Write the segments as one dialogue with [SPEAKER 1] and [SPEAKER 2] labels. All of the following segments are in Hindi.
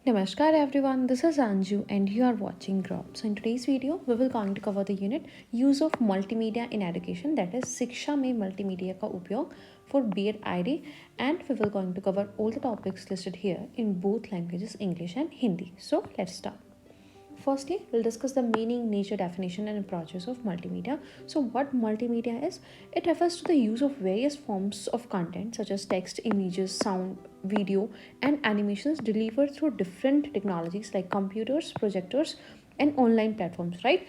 [SPEAKER 1] Namaskar everyone, this is Anju and you are watching Growth. So in today's video, we will going to cover the unit use of multimedia in education, that is शिक्षा में multimedia का उपयोग for B.Ed ID, and we will going to cover all the topics listed here in both languages English and Hindi. So let's start. Firstly, we'll discuss the meaning, nature, definition, and approaches of multimedia. So, what multimedia is? It refers to the use of various forms of content such as text, images, sound, video, and animations delivered through different technologies like computers, projectors, and online platforms, right?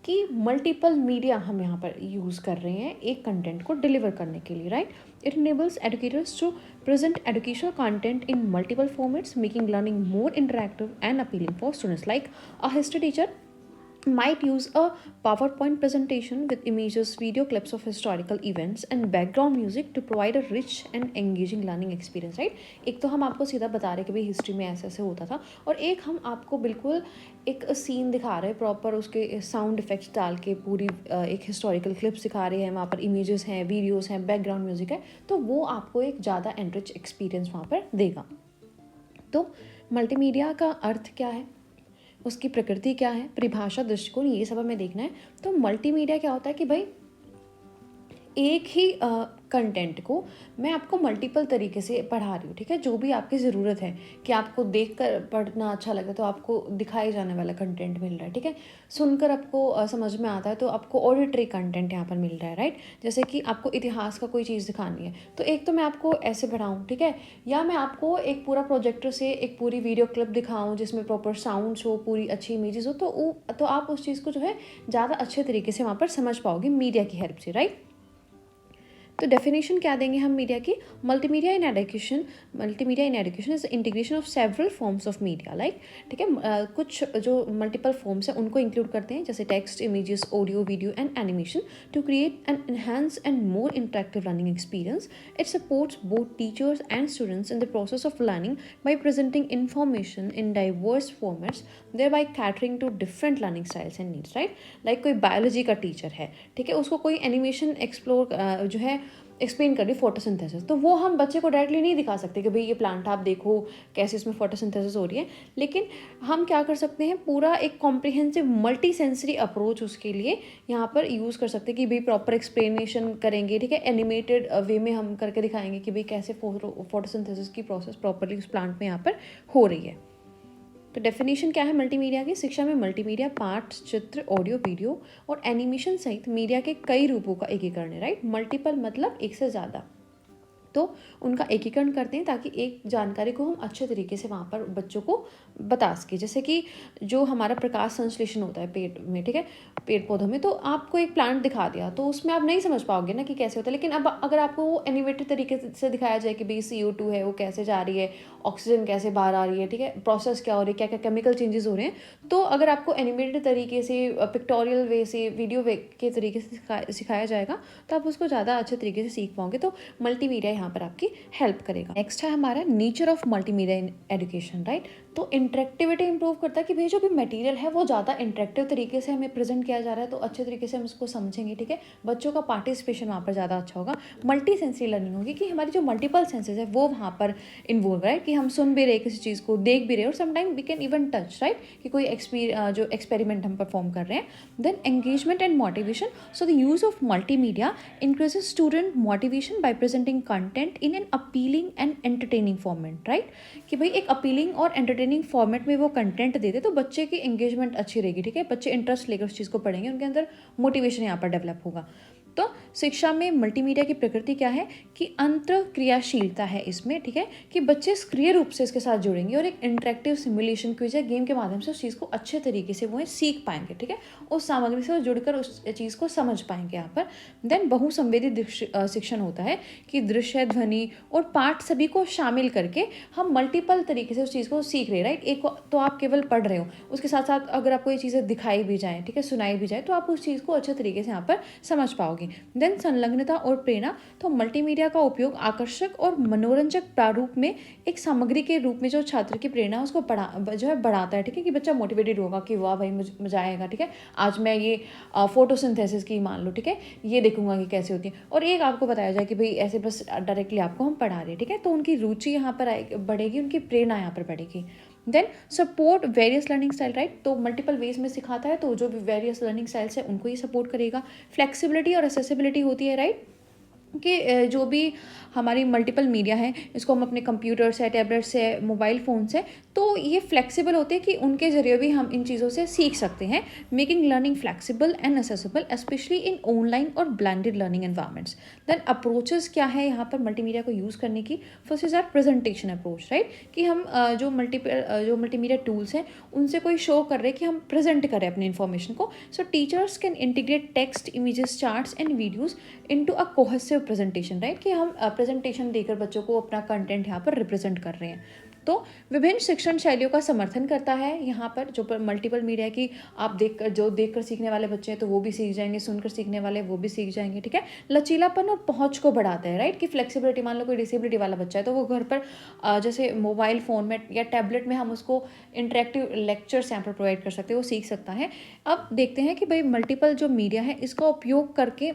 [SPEAKER 1] कि मल्टीपल मीडिया हम यहाँ पर यूज़ कर रहे हैं एक कंटेंट को डिलीवर करने के लिए, right? It enables educators to present educational content in multiple formats, making learning more interactive and appealing for students. Like a history teacher might use a PowerPoint presentation with images, video clips of historical events and background music to provide a rich and engaging learning experience, right? एक तो हम आपको सीधा बता रहे कि भाई हिस्ट्री में ऐसे ऐसे होता था, और एक हम आपको बिल्कुल एक सीन दिखा रहे हैं प्रॉपर, उसके साउंड इफेक्ट्स डाल के पूरी एक हिस्टोरिकल क्लिप्स दिखा रहे हैं, वहाँ पर इमेजेस हैं, वीडियोस हैं, बैकग्राउंड म्यूजिक है, तो वो आपको एक ज़्यादा एनरिच एक्सपीरियंस वहाँ पर देगा. तो मल्टीमीडिया का अर्थ क्या है, उसकी प्रकृति क्या है, परिभाषा, दृष्टिकोण, ये सब हमें देखना है. तो मल्टीमीडिया क्या होता है कि भाई एक ही कंटेंट को मैं आपको मल्टीपल तरीके से पढ़ा रही हूँ, ठीक है? जो भी आपकी ज़रूरत है कि आपको देखकर पढ़ना अच्छा लगे तो आपको दिखाए जाने वाला कंटेंट मिल रहा है, ठीक है? सुनकर आपको समझ में आता है तो आपको ऑडिटरी कंटेंट यहाँ पर मिल रहा है, राइट? जैसे कि आपको इतिहास का कोई चीज़ दिखानी है तो एक तो मैं आपको ऐसे पढ़ाऊँ, ठीक है? या मैं आपको एक पूरा प्रोजेक्टर से एक पूरी वीडियो क्लिप दिखाऊँ जिसमें प्रॉपर साउंड्स हो, पूरी अच्छी इमेजेस हो, तो आप उस चीज़ को जो है ज़्यादा अच्छे तरीके से वहाँ पर समझ पाओगे मीडिया की हेल्प से, राइट? तो डेफिनेशन क्या देंगे हम मीडिया की? Multimedia in education is integration of several forms of media, like, ठीक है? कुछ जो मल्टीपल फॉर्म्स हैं उनको इंक्लूड करते हैं, जैसे text, images, audio, video and animation to create an enhance and more interactive learning experience. It supports both teachers and students in the process of learning by presenting information in diverse formats, thereby catering to different learning styles and needs, right? Like कोई बायोलॉजी का टीचर है, ठीक है? उसको कोई एनिमेशन जो है एक्सप्लेन कर रही फोटोसिंथेसिस, तो वो हम बच्चे को डायरेक्टली नहीं दिखा सकते कि भाई ये प्लांट आप देखो कैसे इसमें फोटोसिंथेसिस हो रही है, लेकिन हम क्या कर सकते हैं, पूरा एक कॉम्प्रिहेंसिव मल्टी सेंसरी अप्रोच उसके लिए यहाँ पर यूज़ कर सकते हैं कि भाई प्रॉपर एक्सप्लेनेशन करेंगे, ठीक है? एनिमेटेड वे में हम करके दिखाएंगे कि भाई कैसे फोटोसिंथेसिस की प्रोसेस प्रॉपरली उस प्लांट में यहाँ पर हो रही है. तो डेफिनेशन क्या है मल्टीमीडिया की? शिक्षा में मल्टीमीडिया पाठ, चित्र, ऑडियो, वीडियो और एनिमेशन सहित मीडिया के कई रूपों का एकीकरण है, राइट? मल्टीपल मतलब एक से ज़्यादा, तो उनका एकीकरण करते हैं ताकि एक जानकारी को हम अच्छे तरीके से वहाँ पर बच्चों को बता सकें. जैसे कि जो हमारा प्रकाश संश्लेषण होता है पेट में, ठीक है, पेड़ पौधों में, तो आपको एक प्लांट दिखा दिया तो उसमें आप नहीं समझ पाओगे ना कि कैसे होता है, लेकिन अब अगर आपको वो एनिमेटेड तरीके से दिखाया जाए कि भाई CO2 है वो कैसे जा रही है, ऑक्सीजन कैसे बाहर आ रही है, ठीक है, प्रोसेस क्या हो रही है, क्या क्या केमिकल चेंजेस हो रहे हैं, तो अगर आपको एनिमेटेड तरीके से, पिक्टोरियल वे से, वीडियो वे के तरीके से सिखाया जाएगा तो आप उसको ज़्यादा अच्छे तरीके से सीख पाओगे. तो मल्टीमीडिया यहाँ पर आपकी हेल्प करेगा. नेक्स्ट है हमारा nature of multimedia in education, right? तो इंटरेक्टिविटी इंप्रूव करता है कि भाई जो भी मटेरियल है वो ज़्यादा इंटरेक्टिव तरीके से हमें प्रेजेंट किया जा रहा है तो अच्छे तरीके से हम उसको समझेंगे, ठीक है? बच्चों का पार्टिसिपेशन वहाँ पर ज़्यादा अच्छा होगा. मल्टी सेंसरी लर्निंग होगी कि हमारी जो मल्टीपल सेंसेस है वो वहाँ पर इन्वॉल्व, राइट? कि हम सुन भी रहे किसी चीज़ को, देख भी रहे, और sometime we can even touch, right? कि कोई जो एक्सपेरिमेंट हम परफॉर्म कर रहे हैं. Then engagement and motivation. So the use of multimedia increases student motivation by presenting content in an appealing and entertaining format, right? कि भाई एक अपीलिंग और एंटरटेनिंग फॉर्मेट में वो कंटेंट देते तो बच्चे की एंगेजमेंट अच्छी रहेगी, ठीक है? बच्चे इंटरेस्ट लेकर उस चीज़ को पढ़ेंगे, उनके अंदर मोटिवेशन यहाँ पर डेवलप होगा. तो शिक्षा में मल्टीमीडिया की प्रकृति क्या है कि अंतरक्रियाशीलता है इसमें, ठीक है? कि बच्चे सक्रिय रूप से इसके साथ जुड़ेंगे और एक इंटरेक्टिव सिमुलेशन क्विज या गेम के माध्यम से उस चीज़ को अच्छे तरीके से वो सीख पाएंगे, ठीक है? उस सामग्री से वो जुड़कर उस चीज़ को समझ पाएंगे यहाँ पर. देन बहुसंवेदी शिक्षण होता है कि दृश्य, ध्वनि और पाठ सभी को शामिल करके हम मल्टीपल तरीके से उस चीज़ को सीख रहे हैं, राइट? एक तो आप केवल पढ़ रहे हो, उसके साथ साथ अगर आपको ये चीज़ें दिखाई भी जाएँ, ठीक है, सुनाई भी जाए, तो आप उस चीज़ को अच्छे तरीके से यहाँ पर समझ पाओगे. देन संलग्नता और प्रेरणा. तो मल्टीमीडिया का उपयोग आकर्षक और मनोरंजक प्रारूप में एक सामग्री के रूप में जो छात्र की प्रेरणा उसको बढ़ाता है, ठीक है? कि बच्चा मोटिवेटेड होगा कि वाह भाई मजा आएगा, ठीक है, आज मैं ये फोटोसिंथेसिस की मान लो, ठीक है, ये देखूंगा कि कैसे होती है, और एक आपको बताया जाए कि भाई ऐसे बस डायरेक्टली आपको हम पढ़ा रहे हैं, ठीक है? तो उनकी रुचि यहाँ पर बढ़ेगी, उनकी प्रेरणा यहाँ पर बढ़ेगी. Then support various learning style, right, तो मल्टीपल वेज में सिखाता है, तो जो भी वेरियस लर्निंग स्टाइल्स है उनको ये सपोर्ट करेगा। फ्लेक्सिबिलिटी और एक्सेसिबिलिटी होती है, राइट, कि जो भी हमारी मल्टीपल मीडिया है, इसको हम अपने कंप्यूटर से, टैबलेट से, मोबाइल फ़ोन से, तो ये फ्लेक्सिबल होते हैं कि उनके ज़रिए भी हम इन चीज़ों से सीख सकते हैं। Making learning flexible and accessible specially in online और blended learning environments. Then approaches क्या है यहाँ पर मल्टीमीडिया को यूज़ करने की? First is our presentation approach, right, कि हम जो मल्टीमीडिया टूल्स हैं उनसे कोई शो कर रहे हैं कि हम प्रेजेंट करें अपनी इन्फॉर्मेशन को। सो teachers can integrate text, images, charts and videos into a cohesive presentation, right, कि हम प्रेजेंटेशन देकर बच्चों को अपना कंटेंट यहाँ पर रिप्रेजेंट कर रहे हैं। तो विभिन्न शिक्षण शैलियों का समर्थन करता है यहाँ पर, जो मल्टीपल मीडिया की आप देखकर सीखने वाले बच्चे हैं तो वो भी सीख जाएंगे, सुनकर सीखने वाले वो भी सीख जाएंगे, ठीक है। लचीलापन और पहुंच को बढ़ाता है, राइट, कि फ्लेक्सिबिलिटी, मान लो कोई डिसेबिलिटी वाला बच्चा है तो वो घर पर जैसे मोबाइल फ़ोन में या टैबलेट में हम उसको इंटरेक्टिव लेक्चर्स यहाँ पर प्रोवाइड कर सकते हैं, वो सीख सकता है। अब देखते हैं कि भाई मल्टीपल जो मीडिया है इसका उपयोग करके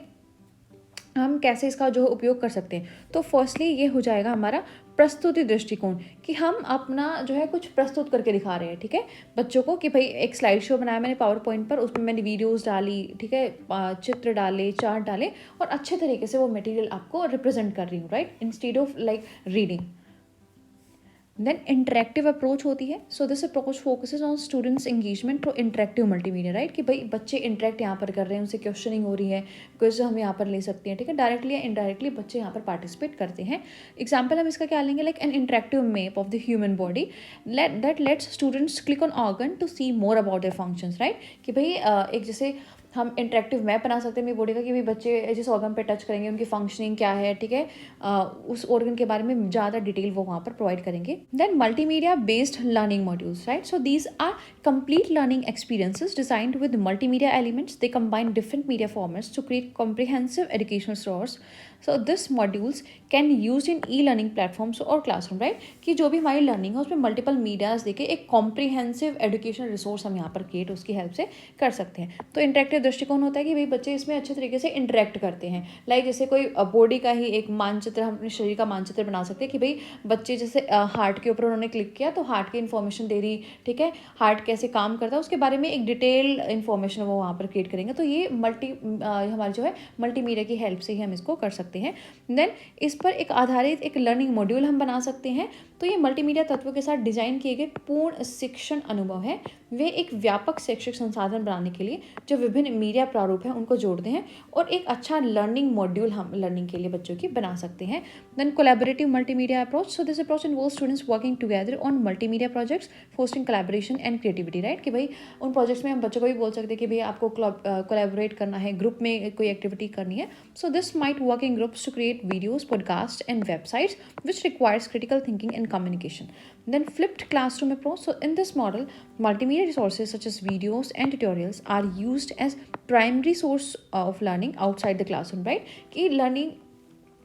[SPEAKER 1] हम कैसे इसका जो उपयोग कर सकते हैं। तो फर्स्टली ये हो जाएगा हमारा प्रस्तुति दृष्टिकोण, कि हम अपना जो है कुछ प्रस्तुत करके दिखा रहे हैं, ठीक है, बच्चों को, कि भाई एक स्लाइड शो बनाया मैंने पावर पॉइंट पर, उसमें मैंने वीडियोस डाली, ठीक है, चित्र डाले, चार्ट डाले, और अच्छे तरीके से वो मटेरियल आपको रिप्रेजेंट कर रही हूँ, right, instead of like reading. Then interactive approach होती है। So this approach focuses on students engagement through interactive multimedia, right, कि भाई बच्चे इंटरेक्ट यहाँ पर कर रहे हैं, उनसे क्वेश्चनिंग हो रही है, क्विज हम यहाँ पर ले सकते हैं, ठीक है, डायरेक्टली या इनडायरेक्टली बच्चे यहाँ पर पार्टिसिपेट करते हैं। एग्जाम्पल हम इसका क्या लेंगे? Like an interactive map of the human body that lets students click on organ to see more about their functions, right, कि भाई एक जैसे हम इंटरेक्टिव मैप बना सकते हैं मेरी बॉडी का, कि भाई बच्चे जिस ऑर्गन पे टच करेंगे उनकी फंक्शनिंग क्या है, ठीक है, उस ऑर्गन के बारे में ज़्यादा डिटेल वो वहाँ पर प्रोवाइड करेंगे। Then multimedia based learning modules, right, so these are complete learning experiences designed with multimedia elements. They combine different media formats to create comprehensive educational resource. So this modules can used in e-learning platforms और classroom, right, कि जो भी हमारी लर्निंग है उसमें मल्टीपल मीडियाज देके एक कॉम्प्रिहेंसिव एजुकेशनल रिसोर्स हम यहाँ पर क्रिएट उसकी हेल्प से कर सकते हैं। तो इंटरेक्टिव दृष्टिकोण होता है कि भाई बच्चे इसमें अच्छे तरीके से इंटरेक्ट करते हैं, लाइक जैसे कोई बॉडी का ही एक मानचित्र, हम अपने शरीर का मानचित्र बना सकते हैं, कि भाई बच्चे जैसे हार्ट के ऊपर उन्होंने क्लिक किया तो हार्ट की इन्फॉर्मेशन दे रही, ठीक है, हार्ट कैसे काम करता है उसके बारे में एक डिटेल इन्फॉर्मेशन वो वहाँ पर क्रिएट करेंगे। तो ये हमारी जो है मल्टीमीडिया की हेल्प से ही हम इसको कर सकते हैं। देन इस पर एक आधारित एक लर्निंग मॉड्यूल हम बना सकते हैं। तो ये मल्टीमीडिया तत्वों के साथ डिजाइन किए गए पूर्ण शिक्षण अनुभव है। वे एक व्यापक शैक्षिक संसाधन बनाने के लिए जो विभिन्न मीडिया प्रारूप हैं उनको जोड़ते हैं और एक अच्छा लर्निंग मॉड्यूल हम लर्निंग के लिए बच्चों की बना सकते हैं। Then collaborative multimedia approach, so this approach involves students working together on multimedia projects fostering collaboration and creativity, right, कि भाई उन प्रोजेक्ट्स में हम बच्चों को भी बोल सकते हैं कि भाई आपको कोलैबोरेट करना है, ग्रुप में कोई एक्टिविटी करनी है। So this might work in groups to create videos, podcast and websites which requires critical thinking and communication. Then flipped classroom approach. So in this model, multimedia resources such as videos and tutorials are used as primary source of learning outside the classroom, right? कि learning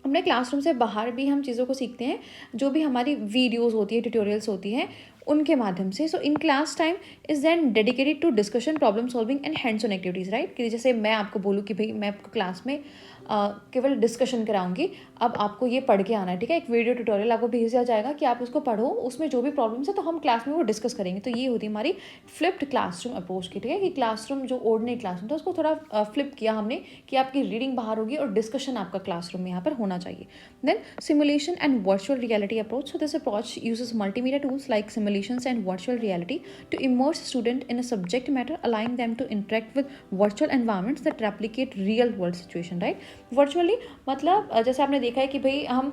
[SPEAKER 1] अपने क्लासरूम से बाहर भी हम चीज़ों को सीखते हैं, जो भी हमारी वीडियोस होती है, ट्यूटोरियल्स होती हैं, उनके माध्यम से। So in class time is then dedicated to discussion, problem solving and hands on activities, right, कि जैसे मैं आपको बोलूँ कि भाई मैं आपको क्लास में केवल डिस्कशन कराऊंगी, अब आपको ये पढ़ के आना है, ठीक है, एक वीडियो ट्यूटोरियल आपको भेज दिया जाएगा कि आप उसको पढ़ो, उसमें जो भी प्रॉब्लम्स है तो हम क्लास में वो डिस्कस करेंगे। तो ये होती है हमारी फ्लिप्ड क्लासरूम अप्रोच की, ठीक है, कि क्लासरूम जो ऑर्डिनरी क्लासरूम था उसको थोड़ा फ्लिप किया हमने कि आपकी रीडिंग बाहर होगी और डिस्कशन आपका क्लासरूम में यहाँ पर होना चाहिए। Then simulation and virtual reality approach, so this approach uses multimedia tools like simulations and virtual reality to immerse student in a subject matter, allowing them to interact with virtual environments that replicate real world situation, right? Virtually मतलब जैसे आपने देखा है कि भाई हम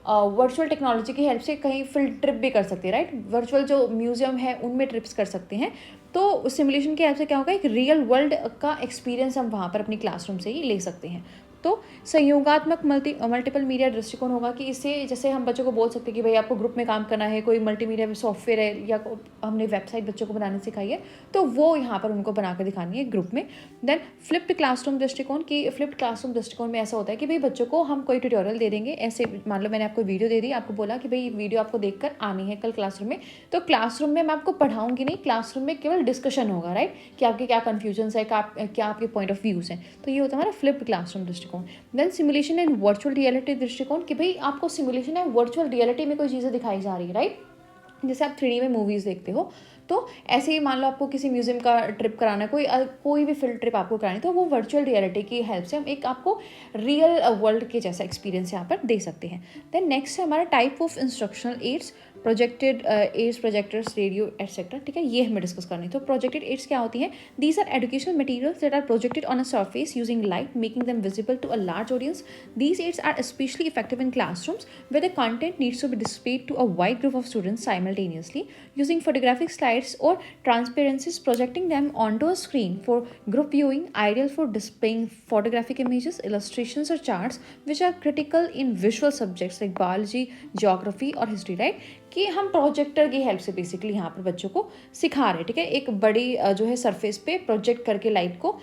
[SPEAKER 1] वर्चुअल टेक्नोलॉजी की हेल्प से कहीं फील्ड ट्रिप भी कर सकते हैं, राइट, वर्चुअल जो म्यूजियम है उनमें ट्रिप्स कर सकते हैं। तो सिमुलेशन की हेल्प से क्या होगा, एक रियल वर्ल्ड का एक्सपीरियंस हम वहाँ पर अपनी क्लासरूम से ही ले सकते हैं। तो संयोगात्मक मल्टीपल मीडिया दृष्टिकोण होगा कि इससे जैसे हम बच्चों को बोल सकते हैं कि भाई आपको ग्रुप में काम करना है, कोई मल्टीमीडिया सॉफ्टवेयर है या हमने वेबसाइट बच्चों को बनाने सिखाई है तो वो यहाँ पर उनको बनाकर दिखानी है ग्रुप में। देन फ्लिप्ड क्लासरूम दृष्टिकोण, की फ्लिप्ड क्लासरूम दृष्टिकोण में ऐसा होता है कि भाई बच्चों को हम कोई ट्यूटोरियल दे देंगे, ऐसे मान लो मैंने आपको वीडियो दे दी, आपको बोला कि भाई वीडियो आपको देखकर आनी है कल क्लासरूम में, तो क्लासरूम में मैं आपको पढ़ाऊंगी नहीं, क्लासरूम में केवल डिस्कशन होगा, राइट, कि आपके क्या कन्फ्यूजन है, क्या आपके पॉइंट ऑफ व्यूज़ हैं। तो ये होता है हमारा फ्लिप्ड क्लासरूम दृष्टिकोण। Then simulation and virtual reality दृष्टिकोण, कि भाई आपको सिमुलेशन है वर्चुअल रियलिटी में कोई चीज़ें दिखाई जा रही है, राइट, जैसे आप 3D में मूवीज़ देखते हो, तो ऐसे ही मान लो आपको किसी म्यूज़ियम का ट्रिप कराना है, कोई भी फील्ड ट्रिप आपको करानी है, तो वो वर्चुअल रियलिटी की हेल्प से हम एक आपको रियल वर्ल्ड के जैसा एक्सपीरियंस यहाँ पर दे सकते हैं। देन नेक्स्ट है हमारा type of instructional aids, projected aids, projectors, radio etcetera, ठीक है, ये हमें डिस्कस करनी है। तो प्रोजेक्टेड एड्स क्या होती हैं? These are educational materials that are projected on a surface using light, making them visible to a large audience. These aids are especially effective in classrooms where the content needs to be displayed to a wide group of students simultaneously. Using photographic slides or transparencies, projecting them onto a screen for group viewing, ideal for displaying photographic images, illustrations, or charts, which are critical in visual subjects like biology, geography, और history, right? कि हम प्रोजेक्टर की हेल्प से बेसिकली यहाँ पर बच्चों को सिखा रहे हैं, ठीक है, एक बड़ी जो है सरफेस पे प्रोजेक्ट करके लाइट को,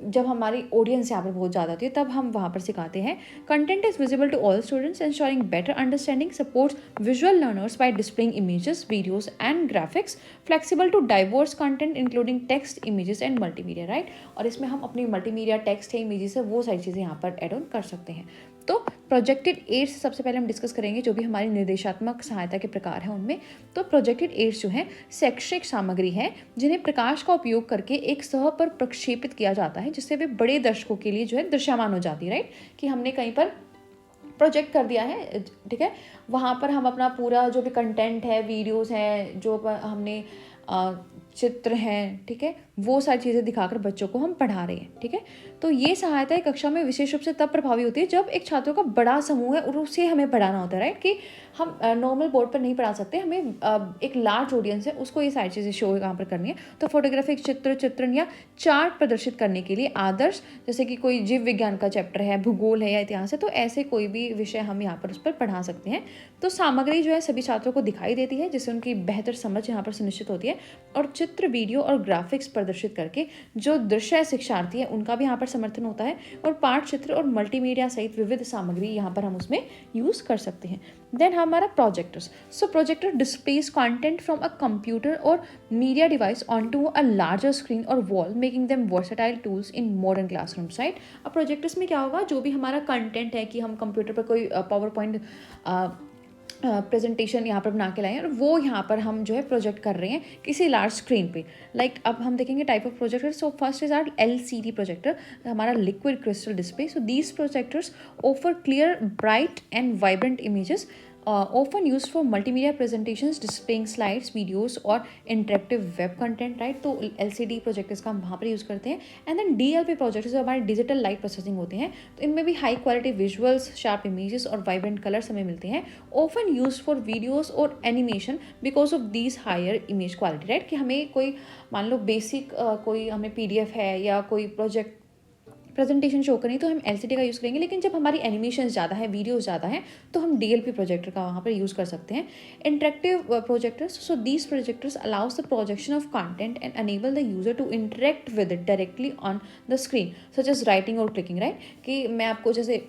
[SPEAKER 1] जब हमारी ऑडियंस यहाँ पर बहुत ज़्यादा होती है तब हम वहाँ पर सिखाते हैं. Content is visible to all students ensuring better understanding, supports visual learners by displaying images, videos and graphics, flexible to diverse content including text, images and multimedia, right. और इसमें हम अपनी मल्टीमीडिया, टेक्स्ट है, इमेजेस है, वो सारी चीज़ें यहाँ पर एड ऑन कर सकते हैं. तो प्रोजेक्टेड एड्स सबसे पहले हम डिस्कस करेंगे जो भी हमारी निर्देशात्मक सहायता के प्रकार हैं उनमें. तो प्रोजेक्टेड एड्स जो हैं शैक्षिक सामग्री है जिन्हें प्रकाश का उपयोग करके एक सतह पर प्रक्षेपित किया जाता है जिससे वे बड़े दर्शकों के लिए जो है दृश्यमान हो जाती है, राइट. कि हमने कहीं पर प्रोजेक्ट कर दिया है, ठीक है, वहाँ पर हम अपना पूरा जो भी कंटेंट है, वीडियोस हैं, जो हमने चित्र हैं, ठीक है, वो सारी चीज़ें दिखाकर बच्चों को हम पढ़ा रहे हैं, ठीक है. तो ये सहायताएं कक्षा में विशेष रूप से तब प्रभावी होती है जब एक छात्रों का बड़ा समूह है और उसे हमें पढ़ाना होता है, राइट. कि हम नॉर्मल बोर्ड पर नहीं पढ़ा सकते, हमें एक लार्ज ऑडियंस है उसको ये सारी चीज़ें शो यहाँ पर करनी है. तो फोटोग्राफिक चित्रण या चार्ट प्रदर्शित करने के लिए आदर्श, जैसे कि कोई जीव विज्ञान का चैप्टर है, भूगोल है या इतिहास है, तो ऐसे कोई भी विषय हम यहाँ पर उस पर पढ़ा सकते हैं. तो सामग्री जो है सभी छात्रों को दिखाई देती है जिससे उनकी बेहतर समझ यहाँ पर सुनिश्चित होती है. और चित्र, वीडियो और ग्राफिक्स प्रदर्शित करके जो दृश्य शिक्षार्थी है उनका भी यहाँ पर समर्थन होता है. और पाठ चित्र और मल्टीमीडिया सहित विविध सामग्री यहाँ पर हम उसमें यूज कर सकते हैं. देन हमारा projectors. So projector displays content from a computer और media device onto a larger screen और wall, making them versatile tools in modern classrooms, right. अब प्रोजेक्टर्स में क्या होगा, जो भी हमारा कंटेंट है कि हम कंप्यूटर पर कोई पावर पॉइंट प्रेजेंटेशन यहाँ पर बना के लाए हैं और वो यहाँ पर हम जो है प्रोजेक्ट कर रहे हैं किसी लार्ज स्क्रीन पे. लाइक अब हम देखेंगे type of projector. So first is our LCD projector, हमारा liquid crystal display. So these projectors offer clear, bright and vibrant images, often used for multimedia presentations, displaying slides, videos और interactive web content, right. तो LCD प्रोजेक्टर्स का हम वहाँ पर यूज़ करते हैं. एंड देन DLP प्रोजेक्टर्स जो हमारे डिजिटल लाइट प्रोसेसिंग होते हैं, तो इनमें भी high quality visuals, sharp images और वाइब्रेंट कलर्स हमें मिलते हैं. ऑफन यूज फॉर वीडियोस और animation because of these higher image quality, right. कि हमें कोई मान लो बेसिक कोई हमें PDF है या कोई प्रोजेक्ट प्रेजेंटेशन शो करनी तो हम LCD का यूज़ करेंगे, लेकिन जब हमारी एनिमेशन ज़्यादा है, वीडियोस ज़्यादा है, तो हम DLP प्रोजेक्टर का वहाँ पर यूज़ कर सकते हैं. Interactive projectors. So these projectors allows the projection of content and enable the user to interact with it directly on the screen, such as writing और क्लिकिंग, राइट. कि मैं आपको जैसे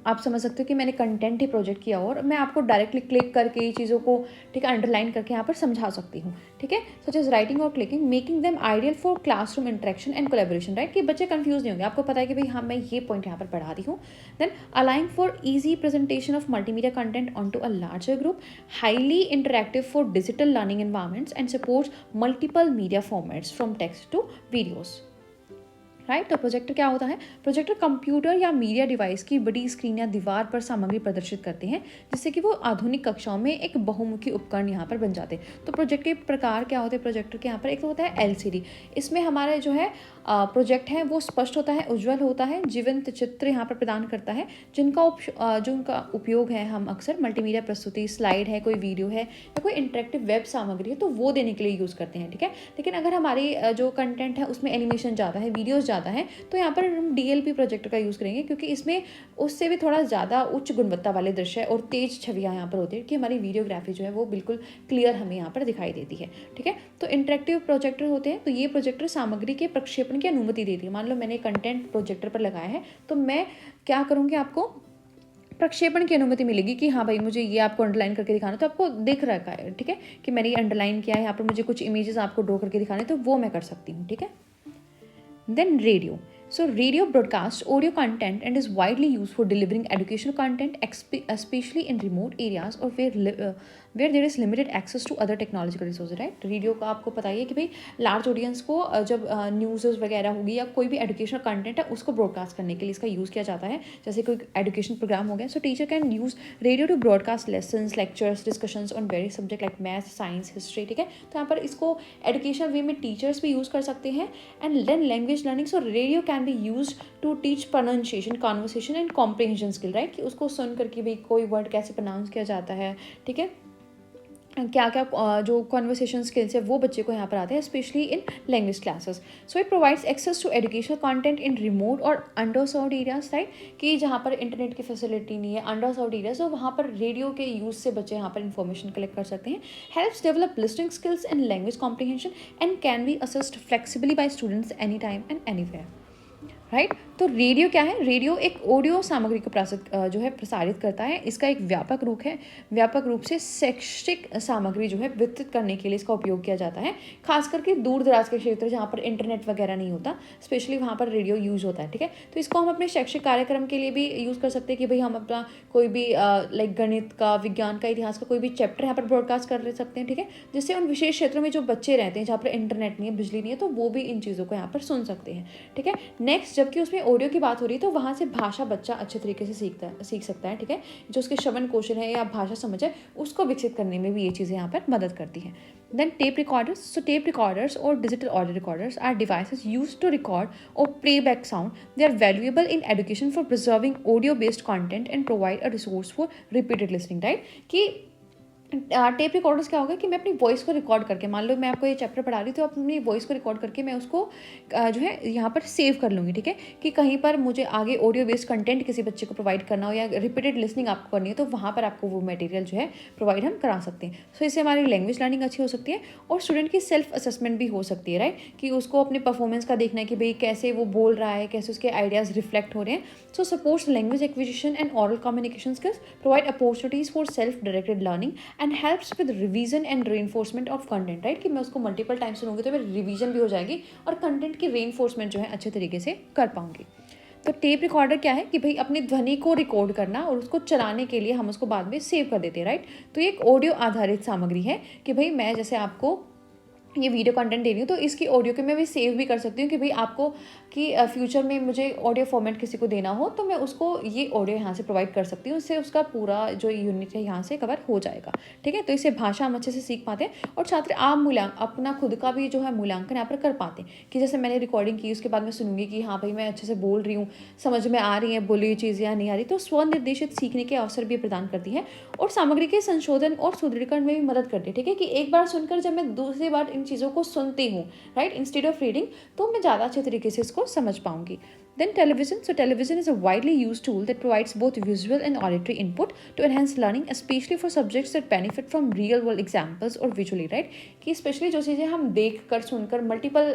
[SPEAKER 1] आप समझ सकते हो कि मैंने कंटेंट ही प्रोजेक्ट किया और मैं आपको डायरेक्टली क्लिक करके चीज़ों को, ठीक है, अंडरलाइन करके यहाँ पर समझा सकती हूँ, ठीक है. सच एज राइटिंग और clicking, making them ideal for classroom interaction and collaboration, right. कि बच्चे कंफ्यूज नहीं होंगे, आपको पता है कि भाई हाँ मैं ये पॉइंट यहाँ पर पढ़ा रही हूँ. Then allowing for easy presentation of multimedia content onto a larger group, highly interactive for digital learning environments and supports multiple media formats from text to videos, right. तो प्रोजेक्टर क्या होता है? प्रोजेक्टर कंप्यूटर या मीडिया डिवाइस की बड़ी स्क्रीन या दीवार पर सामग्री प्रदर्शित करते हैं जिससे कि वो आधुनिक कक्षाओं में एक बहुमुखी उपकरण यहाँ पर बन जाते हैं. तो प्रोजेक्ट के प्रकार क्या होते हैं प्रोजेक्टर के यहाँ पर? एक तो होता है LCD. इसमें हमारे जो है प्रोजेक्ट है वो स्पष्ट होता है, उज्ज्वल होता है, जीवंत चित्र यहाँ पर प्रदान करता है जिनका उपयोग है हम अक्सर मल्टीमीडिया प्रस्तुति, स्लाइड है, कोई वीडियो है या कोई इंटरेक्टिव वेब सामग्री है तो वो देने के लिए यूज़ करते हैं, ठीक है. लेकिन अगर हमारी जो कंटेंट है उसमें एनिमेशन ज़्यादा है, वीडियोज़ ज़्यादा है, तो यहाँ पर हम DLP प्रोजेक्टर का यूज़ करेंगे क्योंकि इसमें उससे भी थोड़ा ज़्यादा उच्च गुणवत्ता वाले दृश्य और तेज छवियाँ यहाँ पर होती है कि हमारी वीडियोग्राफी जो है वो बिल्कुल क्लियर हमें यहाँ पर दिखाई देती है, ठीक है. तो इंटरेक्टिव प्रोजेक्टर होते हैं, तो ये प्रोजेक्टर सामग्री के प्रक्षेपण की अनुमति देती है. मान लो मैंने कंटेंट प्रोजेक्टर पर लगाया है तो मैं क्या करूँगी, आपको प्रक्षेपण की अनुमति मिलेगी कि हाँ भाई मुझे ये आपको अंडरलाइन करके दिखाना, तो आपको दिख रखा है, ठीक है, कि मैंने ये अंडरलाइन किया है, यहाँ पर मुझे कुछ इमेजेस आपको ड्रॉ करके दिखाने, तो वो मैं कर सकती हूँ, ठीक है. Then radio. So radio broadcasts audio content and is widely used for delivering educational content, especially in remote areas or where where there is limited access to other technological resource, right. Radio का आपको पता ही है कि भाई लार्ज ऑडियंस को जब न्यूज़ वगैरह होगी या कोई भी एजुकेशनल कंटेंट है उसको ब्रॉडकास्ट करने के लिए इसका यूज़ किया जाता है। जैसे कोई एजुकेशन प्रोग्राम हो गया, so teacher can use radio to broadcast lessons, lectures, discussions on various subject like math, science, history, ठीक है। तो यहाँ पर इसको एजुकेशनल वे में टीचर्स भी यूज़ कर सकते हैं। And then language learning, so radio can be use to teach pronunciation, conversation and comprehension skill, right, कि उसको सुन करके भाई कोई वर्ड कैसे प्रोनाउंस किया जाता है, ठीक है, क्या क्या जो कॉन्वर्सेशन स्किल्स है वो बच्चे को यहाँ पर आते हैं, specially in language classes. So it provides access to educational content in remote और अंडर सर्व्ड एरियाज, राइट, कि जहाँ पर इंटरनेट की फैसिलिटी नहीं है, अंडर सर्व्ड एरियाज, तो वहाँ पर रेडियो के यूज़ से बच्चे यहाँ पर इन्फॉर्मेशन कलेक्ट कर सकते हैं। Helps develop listening skills and language comprehension and can be assist flexibly by students any time and anywhere, right. तो रेडियो क्या है? रेडियो एक ऑडियो सामग्री को प्रसारित करता है। इसका एक व्यापक रूप से शैक्षिक सामग्री जो है वितरित करने के लिए इसका उपयोग किया जाता है, खास करके दूर दराज के क्षेत्र जहाँ पर इंटरनेट वगैरह नहीं होता, स्पेशली वहाँ पर रेडियो यूज़ होता है, ठीक है। तो इसको हम अपने शैक्षिक कार्यक्रम के लिए भी यूज़ कर सकते हैं कि भाई हम अपना कोई भी लाइक गणित का, विज्ञान का, इतिहास का कोई भी चैप्टर यहाँ पर ब्रॉडकास्ट कर सकते हैं, ठीक है, जिससे उन विशेष क्षेत्रों में जो बच्चे रहते हैं जहाँ पर इंटरनेट नहीं है, बिजली नहीं है, तो वो भी इन चीज़ों को यहाँ पर सुन सकते हैं, ठीक है। नेक्स्ट, जबकि उसमें ऑडियो की बात हो रही है तो वहाँ से भाषा बच्चा अच्छे तरीके से सीख सकता है, ठीक है। जो उसके श्रवण कौशल है या भाषा समझ है उसको विकसित करने में भी ये चीज़ें यहाँ पर मदद करती हैं। Then tape recorders. So tape recorders or digital audio recorders are devices used to record or playback sound. They are valuable in education for preserving audio-based content and provide a resource for repeated listening, right? कि टेप रिकॉर्डर्स क्या होगा कि मैं अपनी वॉइस को रिकॉर्ड करके, मान लो मैं आपको ये चैप्टर पढ़ा रही हूँ तो अपनी वॉइस को रिकॉर्ड करके मैं उसको जो है यहाँ पर सेव कर लूँगी, ठीक है, कि कहीं पर मुझे आगे ऑडियो बेस्ड कंटेंट किसी बच्चे को प्रोवाइड करना हो या रिपीटेड लिसनिंग आपको करनी है तो वहाँ पर आपको वो मटेरियल जो है प्रोवाइड हम करा सकते हैं। सो इससे हमारी लैंग्वेज लर्निंग अच्छी हो सकती है और स्टूडेंट की सेल्फ असेसमेंट भी हो सकती है, राइट, कि उसको अपने परफॉर्मेंस का देखना है कि भाई कैसे वो बोल रहा है, कैसे उसके आइडियाज़ रिफ्लेक्ट हो रहे हैं। So supports language acquisition and aural communication skills, provide opportunities for self directed learning and helps with revision and reinforcement of content, right, कि मैं उसको मल्टीपल टाइम सुनूंगी तो मेरी रिवीजन भी हो जाएगी और कंटेंट की रीइंफोर्समेंट जो है अच्छे तरीके से कर पाऊंगी। तो टेप रिकॉर्डर क्या है कि भाई अपनी ध्वनि को रिकॉर्ड करना और उसको चलाने के लिए हम उसको बाद में सेव कर देते हैं, राइट। तो ये एक ऑडियो आधारित सामग्री है कि भाई मैं जैसे आपको ये वीडियो कंटेंट दे रही हूँ तो इसकी ऑडियो के मैं भी सेव भी कर सकती हूँ कि भाई आपको कि फ्यूचर में मुझे ऑडियो फॉर्मेट किसी को देना हो तो मैं उसको ये ऑडियो यहाँ से प्रोवाइड कर सकती हूँ, उससे उसका पूरा जो यूनिट है यहाँ से कवर हो जाएगा, ठीक है। तो इससे भाषा हम अच्छे से सीख पाते हैं और छात्र अपना खुद का भी जो है मूल्यांकन यहाँ पर कर पाते हैं कि जैसे मैंने रिकॉर्डिंग की उसके बाद मैं सुनूंगी कि हाँ भाई मैं अच्छे से बोल रही हूँ, समझ में आ रही है बोली हुई चीज़ें या नहीं आ रही, तो स्वनिर्देशित सीखने के अवसर भी प्रदान करती है और सामग्री के संशोधन और सुदृढ़ीकरण में भी मदद करती है, ठीक है, कि एक बार सुनकर जब मैं दूसरी बार इन चीज़ों को सुनती हूँ, राइट, इंस्टेड ऑफ रीडिंग, तो मैं ज़्यादा अच्छे तरीके से इसको समझ पाऊंगी। Then television. So television is a widely used tool that provides both visual and auditory input to enhance learning, especially for subjects that benefit from real world examples or visually, right, कि स्पेशली जो चीज़ें हम देख कर सुनकर मल्टीपल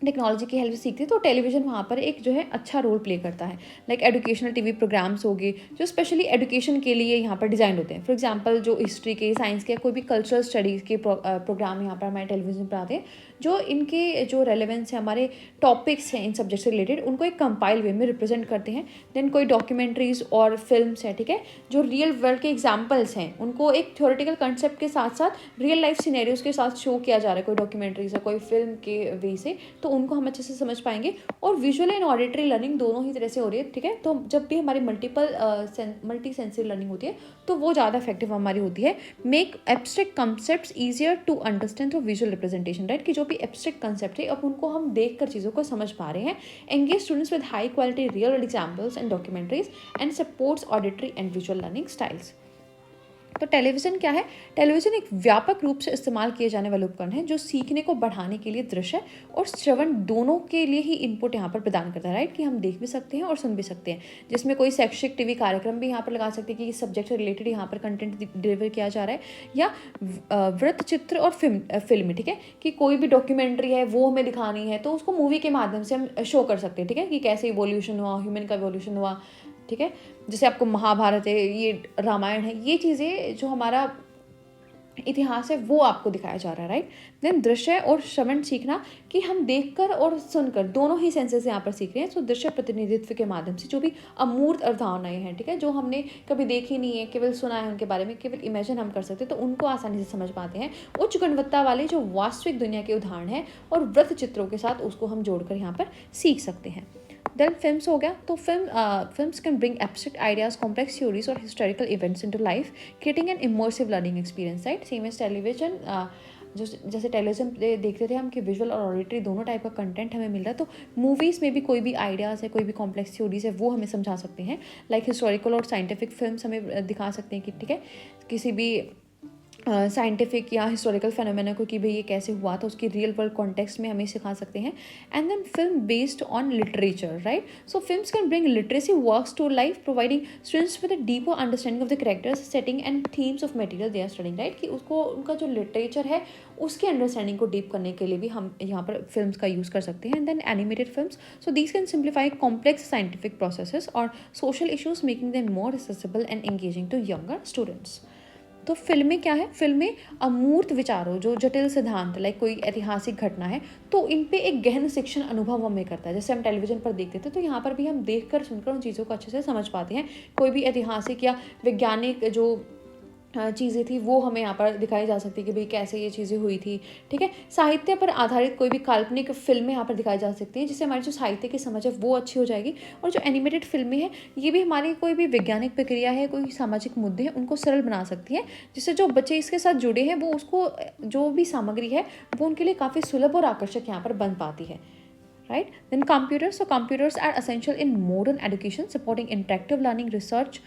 [SPEAKER 1] टेक्नोलॉजी की हेल्प से सीखते हैं तो टेलीविज़न वहाँ पर एक जो है अच्छा रोल प्ले करता है। लाइक एजुकेशनल टीवी प्रोग्राम्स हो गए जो स्पेशली एजुकेशन के लिए यहाँ पर डिज़ाइन होते हैं। फॉर एग्जांपल जो हिस्ट्री के, साइंस के, कोई भी कल्चरल स्टडीज़ के प्रोग्राम यहाँ पर हमारे टेलीविज़न पर आते हैं जो इनके जो रेलेवेंस है, हमारे टॉपिक्स हैं इन सब्जेक्ट से रिलेटेड, उनको एक कंपाइल वे में रिप्रेजेंट करते हैं। देन कोई डॉक्यूमेंट्रीज़ और फिल्म्स है, ठीक है, जो रियल वर्ल्ड के एग्जाम्पल्स हैं उनको एक थ्योरेटिकल कंसेप्ट के साथ साथ रियल लाइफ सिनेरियोज के साथ शो किया जा रहा है, कोई डॉक्यूमेंट्रीज है, कोई फिल्म के वे से, तो उनको हम अच्छे से समझ पाएंगे। और विजुअल एंड ऑडिटरी लर्निंग दोनों ही तरह से हो रही है, ठीक है। तो जब भी हमारी मल्टी सेंसरी लर्निंग होती है तो वो ज़्यादा इफेक्टिव हमारी होती है। Make abstract concepts easier to understand through visual representation, right, कि जो भी एब्स्ट्रैक्ट कंसेप्ट है अब उनको हम देख कर चीज़ों को समझ पा रहे हैं। Engage students with high quality real world examples and documentaries and supports auditory and visual learning styles. तो टेलीविज़न क्या है? टेलीविज़न एक व्यापक रूप से इस्तेमाल किए जाने वाला उपकरण है जो सीखने को बढ़ाने के लिए दृश्य और श्रवण दोनों के लिए ही इनपुट यहाँ पर प्रदान करता है, राइट, कि हम देख भी सकते हैं और सुन भी सकते हैं। जिसमें कोई शैक्षिक टीवी कार्यक्रम भी यहाँ पर लगा सकते हैं कि इस सब्जेक्ट से रिलेटेड यहाँ पर कंटेंट डिलीवर किया जा रहा है, या वृत्त चित्र और फिल्म, ठीक है, कि कोई भी डॉक्यूमेंट्री है वो हमें दिखानी है तो उसको मूवी के माध्यम से हम शो कर सकते हैं, ठीक है, कि कैसे इवोल्यूशन हुआ, ह्यूमन का इवोल्यूशन हुआ, ठीक है। जैसे आपको महाभारत है, ये रामायण है, ये चीज़ें जो हमारा इतिहास है वो आपको दिखाया जा रहा है, राइट। देन दृश्य और श्रवण सीखना, कि हम देखकर और सुनकर दोनों ही सेंसेस यहाँ पर सीख रहे हैं। तो दृश्य प्रतिनिधित्व के माध्यम से जो भी अमूर्त अवधारणाएं हैं, ठीक है, जो हमने कभी देखी नहीं है, केवल सुना है उनके बारे में, केवल इमेजिन हम कर सकते हैं, तो उनको आसानी से समझ पाते हैं। उच्च गुणवत्ता वाले जो वास्तविक दुनिया के उदाहरण हैं और वृत्त चित्रों के साथ उसको हम जोड़कर यहाँ पर सीख सकते हैं। देन फिल्म्स हो गया, तो films can bring abstract ideas, complex theories और historical events into life, creating an immersive learning experience, right. Same as television, जैसे टेलीविजन देखते थे हम कि विजुअल और ऑडिटरी दोनों टाइप का कंटेंट हमें मिल रहा है, तो मूवीज़ में भी कोई भी आइडियाज़ है, कोई भी कॉम्प्लेक्स थ्योरीज है, वो हमें समझा सकते हैं। लाइक हिस्टोरिकल और साइंटिफिक फिल्म्स हमें दिखा सकते हैं कि ठीक है, किसी भी साइंटिफिक या हिस्टोरिकल फेनोमेना को कि भाई ये कैसे हुआ था, उसकी रियल वर्ल्ड कॉन्टेक्स्ट में हमें सिखा सकते हैं। And then film based on literature, right. So films can bring literacy works to life, providing students with a deeper understanding of the characters, setting and themes of material they are studying, right. कि उसको उनका जो लिटरेचर है उसकी अंडरस्टैंडिंग को डीप करने के लिए भी हम यहाँ पर फिल्म्स का यूज़ कर सकते हैं। And then animated films, so these can simplify complex scientific processes और social issues, making them more accessible and engaging to younger students. तो फिल्में क्या है, फिल्में अमूर्त विचारों, जो जटिल सिद्धांत, लाइक कोई ऐतिहासिक घटना है, तो इन पे एक गहन शिक्षण अनुभव हमें करता है। जैसे हम टेलीविजन पर देखते थे, तो यहाँ पर भी हम देख कर सुनकर उन चीज़ों को अच्छे से समझ पाते हैं। कोई भी ऐतिहासिक या वैज्ञानिक जो चीज़ें थी वो हमें यहाँ पर दिखाई जा सकती है कि भाई कैसे ये चीज़ें हुई थी, ठीक है। साहित्य पर आधारित कोई भी काल्पनिक फिल्में यहाँ पर दिखाई जा सकती हैं, जिससे हमारी जो साहित्य की समझ है वो अच्छी हो जाएगी। और जो एनिमेटेड फिल्में हैं, ये भी हमारी कोई भी वैज्ञानिक प्रक्रिया है, कोई सामाजिक मुद्दे हैं, उनको सरल बना सकती है, जिससे जो बच्चे इसके साथ जुड़े हैं वो उसको जो भी सामग्री है वो उनके लिए काफ़ी सुलभ और आकर्षक यहाँ पर बन पाती है, right? Then computers. So computers are essential in modern education, supporting interactive learning, research,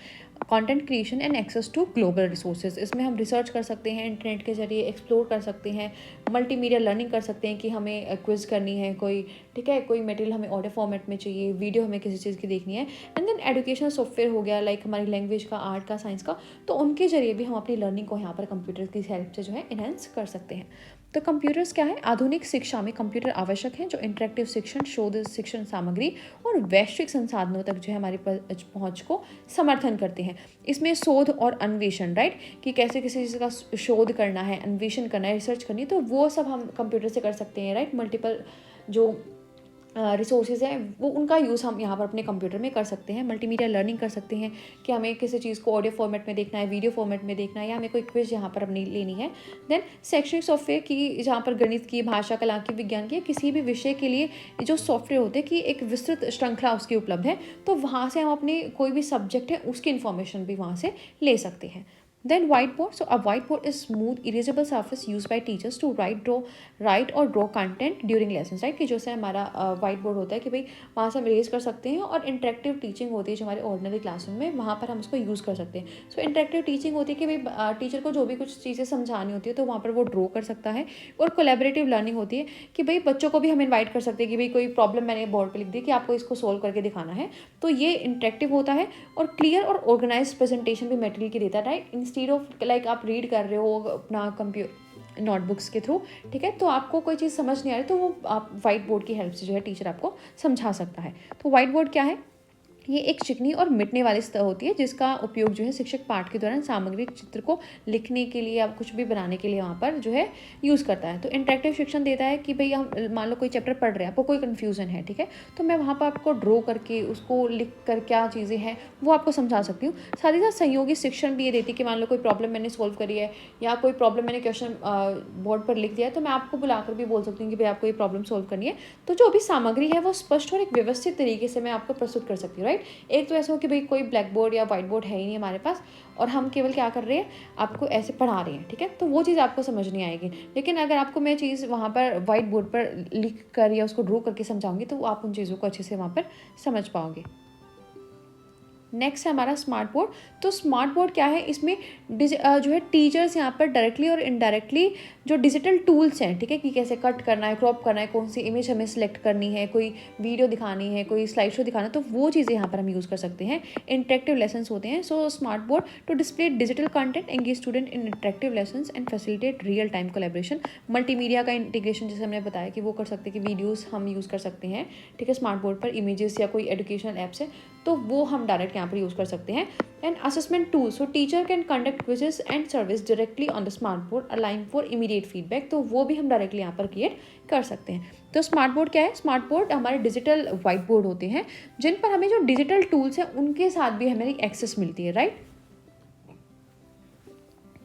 [SPEAKER 1] content creation and access to global resources. इसमें हम रिसर्च कर सकते हैं, इंटरनेट के जरिए एक्सप्लोर कर सकते हैं, मल्टीमीडिया लर्निंग कर सकते हैं कि हमें क्विज करनी है कोई, ठीक है, कोई मटेरियल हमें ऑडियो फॉर्मेट में चाहिए, वीडियो हमें किसी चीज़ की देखनी है। एंड देन एजुकेशनल सॉफ्टवेयर हो गया, लाइक हमारी लैंग्वेज का, आर्ट का, साइंस का, तो उनके जरिए भी हम अपनी लर्निंग को यहाँ पर कंप्यूटर की हेल्प से जो है इनहेंस कर सकते हैं। तो कंप्यूटर्स क्या है, आधुनिक शिक्षा में कंप्यूटर आवश्यक है, जो इंटरेक्टिव शिक्षण, शोध शिक्षण सामग्री और वैश्विक संसाधनों तक जो है हमारी पहुंच को समर्थन करते हैं। इसमें शोध और अन्वेषण, राइट, कि कैसे किसी चीज़ का शोध करना है, अन्वेषण करना है, रिसर्च करनी है, तो वो सब हम कंप्यूटर से कर सकते हैं, राइट। मल्टीपल जो रिसोर्सेज हैं वो उनका यूज़ हम यहाँ पर अपने कंप्यूटर में कर सकते हैं। मल्टीमीडिया लर्निंग कर सकते हैं कि हमें किसी चीज़ को ऑडियो फॉर्मेट में देखना है, वीडियो फॉर्मेट में देखना है, या हमें कोई क्विज यहाँ पर अपनी लेनी है। देन शैक्षणिक सॉफ्टवेयर की, जहाँ पर गणित की, भाषा, कला की, विज्ञान की, किसी भी विषय के लिए जो सॉफ्टवेयर होते हैं कि एक विस्तृत श्रृंखला उसकी उपलब्ध है, तो वहाँ से हम अपने कोई भी सब्जेक्ट है उसकी इन्फॉर्मेशन भी वहाँ से ले सकते हैं। Then whiteboard. So a whiteboard is smooth, erasable surface used by teachers to write or draw content during lessons, right? कि जैसे हमारा whiteboard होता है कि भाई वहाँ से हम इरेज कर सकते हैं, और इंटरेक्टिव टीचिंग होती है जो हमारे ऑर्डिनरी क्लासरूम में, वहाँ पर हम उसको यूज़ कर सकते हैं। सो इंटरेक्टिव टीचिंग होती है कि भाई टीचर को जो भी कुछ चीज़ें समझानी होती है तो वहाँ पर वो ड्रॉ कर सकता है। और कोलैबोरेटिव लर्निंग होती है कि भाई बच्चों को भी हम इन्वाइट कर सकते हैं कि भाई कोई प्रॉब्लम मैंने बोर्ड पर लिख दी कि आपको इसको सोल्व करके दिखाना है, तो ये इंटरेक्टिव होता है। और क्लियर और ऑर्गेनाइज प्रेजेंटेशन भी मटेरियल की देता है, राइट। इंस्टीड ऑफ लाइक आप रीड कर रहे हो अपना कंप्यूटर नोटबुक्स के थ्रू, ठीक है, तो आपको कोई चीज़ समझ नहीं आ रही तो वो आप वाइट बोर्ड की हेल्प से जो है टीचर आपको समझा सकता है। तो वाइट बोर्ड क्या है, ये एक चिकनी और मिटने वाली सतह होती है जिसका उपयोग जो है शिक्षक पाठ के दौरान सामग्रिक चित्र को लिखने के लिए या कुछ भी बनाने के लिए वहाँ पर जो है यूज़ करता है। तो इंटरेक्टिव शिक्षण देता है कि भाई हम मान लो कोई चैप्टर पढ़ रहे हैं, आपको कोई कन्फ्यूज़न है, ठीक है, तो मैं वहाँ पर आपको ड्रॉ करके उसको लिख कर क्या चीज़ें हैं वो आपको समझा सकती हूँ। साथ ही साथ सहयोगी शिक्षण भी ये देती है कि मान लो कोई प्रॉब्लम मैंने सोल्व करी है या कोई प्रॉब्लम मैंने क्वेश्चन बोर्ड पर लिख दिया है, तो मैं आपको बुलाकर भी बोल सकती हूँ कि भाई आपको ये प्रॉब्लम सोल्व करनी है, तो जो भी सामग्री है वो स्पष्ट और एक व्यवस्थित तरीके से मैं आपको प्रस्तुत कर सकती हूँ, राइट। एक तो ऐसा हो कि भाई कोई ब्लैक बोर्ड या वाइट बोर्ड है ही नहीं हमारे पास और हम केवल क्या कर रहे हैं, आपको ऐसे पढ़ा रहे हैं, ठीक है, तो वो चीज़ आपको समझ नहीं आएगी। लेकिन अगर आपको मैं चीज़ वहाँ पर वाइट बोर्ड पर लिख कर या उसको ड्रॉ करके समझाऊंगी तो आप उन चीज़ों को अच्छे से वहाँ पर समझ पाओगे। नेक्स्ट है हमारा स्मार्ट बोर्ड। तो स्मार्ट बोर्ड क्या है, इसमें जो है टीचर्स यहाँ पर डायरेक्टली और इनडायरेक्टली जो डिजिटल टूल्स हैं, ठीक है, कि कैसे कट करना है, क्रॉप करना है, कौन सी इमेज हमें सेलेक्ट करनी है, कोई वीडियो दिखानी है, कोई स्लाइड शो दिखाना है, तो वो चीज़ें यहाँ पर हम यूज़ कर सकते हैं। इंटरेक्टिव लेसन्स होते हैं। So smart board to display digital content, engage student in interactive lessons and facilitate real time collaboration. Multimedia का इंटीग्रेशन जैसे हमने बताया कि वो कर सकते हैं कि वीडियोज़ हम यूज़ कर सकते हैं, ठीक है, स्मार्ट बोर्ड पर इमेजेस या कोई एजुकेशनल ऐप्स है तो वो हम डायरेक्ट यहाँ पर यूज़ कर सकते हैं। And assessment tool, so teacher can conduct quizzes and service directly on the smart board allowing for immediate feedback, तो वो भी हम डायरेक्टली यहाँ पर क्रिएट कर सकते हैं। तो स्मार्ट बोर्ड क्या है? स्मार्ट बोर्ड हमारे डिजिटल वाइट बोर्ड होते हैं जिन पर हमें जो डिजिटल टूल्स हैं उनके साथ भी हमें एक्सेस मिलती है, राइट,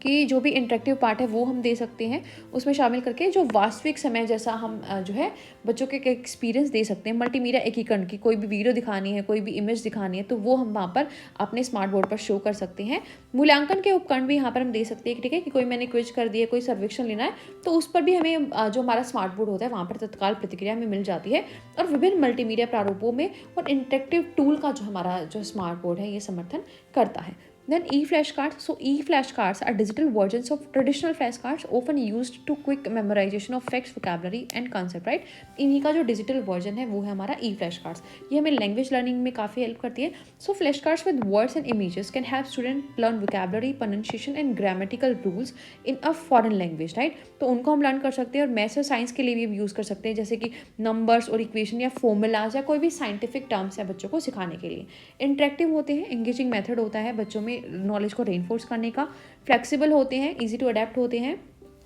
[SPEAKER 1] कि जो भी इंटरेक्टिव पार्ट है वो हम दे सकते हैं उसमें शामिल करके, जो वास्तविक समय जैसा हम जो है बच्चों के एक्सपीरियंस दे सकते हैं। मल्टीमीडिया एकीकरण की कोई भी वीडियो दिखानी है, कोई भी इमेज दिखानी है, तो वो हम वहाँ पर अपने स्मार्ट बोर्ड पर शो कर सकते हैं। मूल्यांकन के उपकरण भी यहाँ पर हम दे सकते हैं, ठीक है, कि कोई मैंने क्विज कर दिया, कोई सर्वेक्षण लेना है, तो उस पर भी हमें जो हमारा स्मार्ट बोर्ड होता है वहाँ पर तत्काल प्रतिक्रिया हमें मिल जाती है। और विभिन्न मल्टीमीडिया प्रारूपों में और इंटरेक्टिव टूल का जो हमारा जो स्मार्ट बोर्ड है ये समर्थन करता है। Then e-flashcards. So e-flashcards are digital versions of traditional flashcards, often used to quick memorization of facts, vocabulary and concept, right? इन्हीं का जो डिजिटल वर्जन है वो है हमारा e-flashcards। ये हमें लैंग्वेज लर्निंग में काफ़ी हेल्प करती है। So flashcards with words and images can help student learn vocabulary, pronunciation and grammatical rules in a foreign language, right? तो उनको हम लर्न कर सकते हैं और मैथ्स और साइंस के लिए भी यूज़ कर सकते हैं, जैसे कि नंबर्स और इक्वेशन या फॉर्मूलाज या कोई भी साइंटिफिक टर्म्स है बच्चों को सिखाने के लिए। इंटरेक्टिव होते हैं, एंगेजिंग मेथड होता है बच्चों में नॉलेज को रेनफोर्स करने का, फ्लेक्सिबल होते हैं, इजी टू अडेप्ट होते हैं,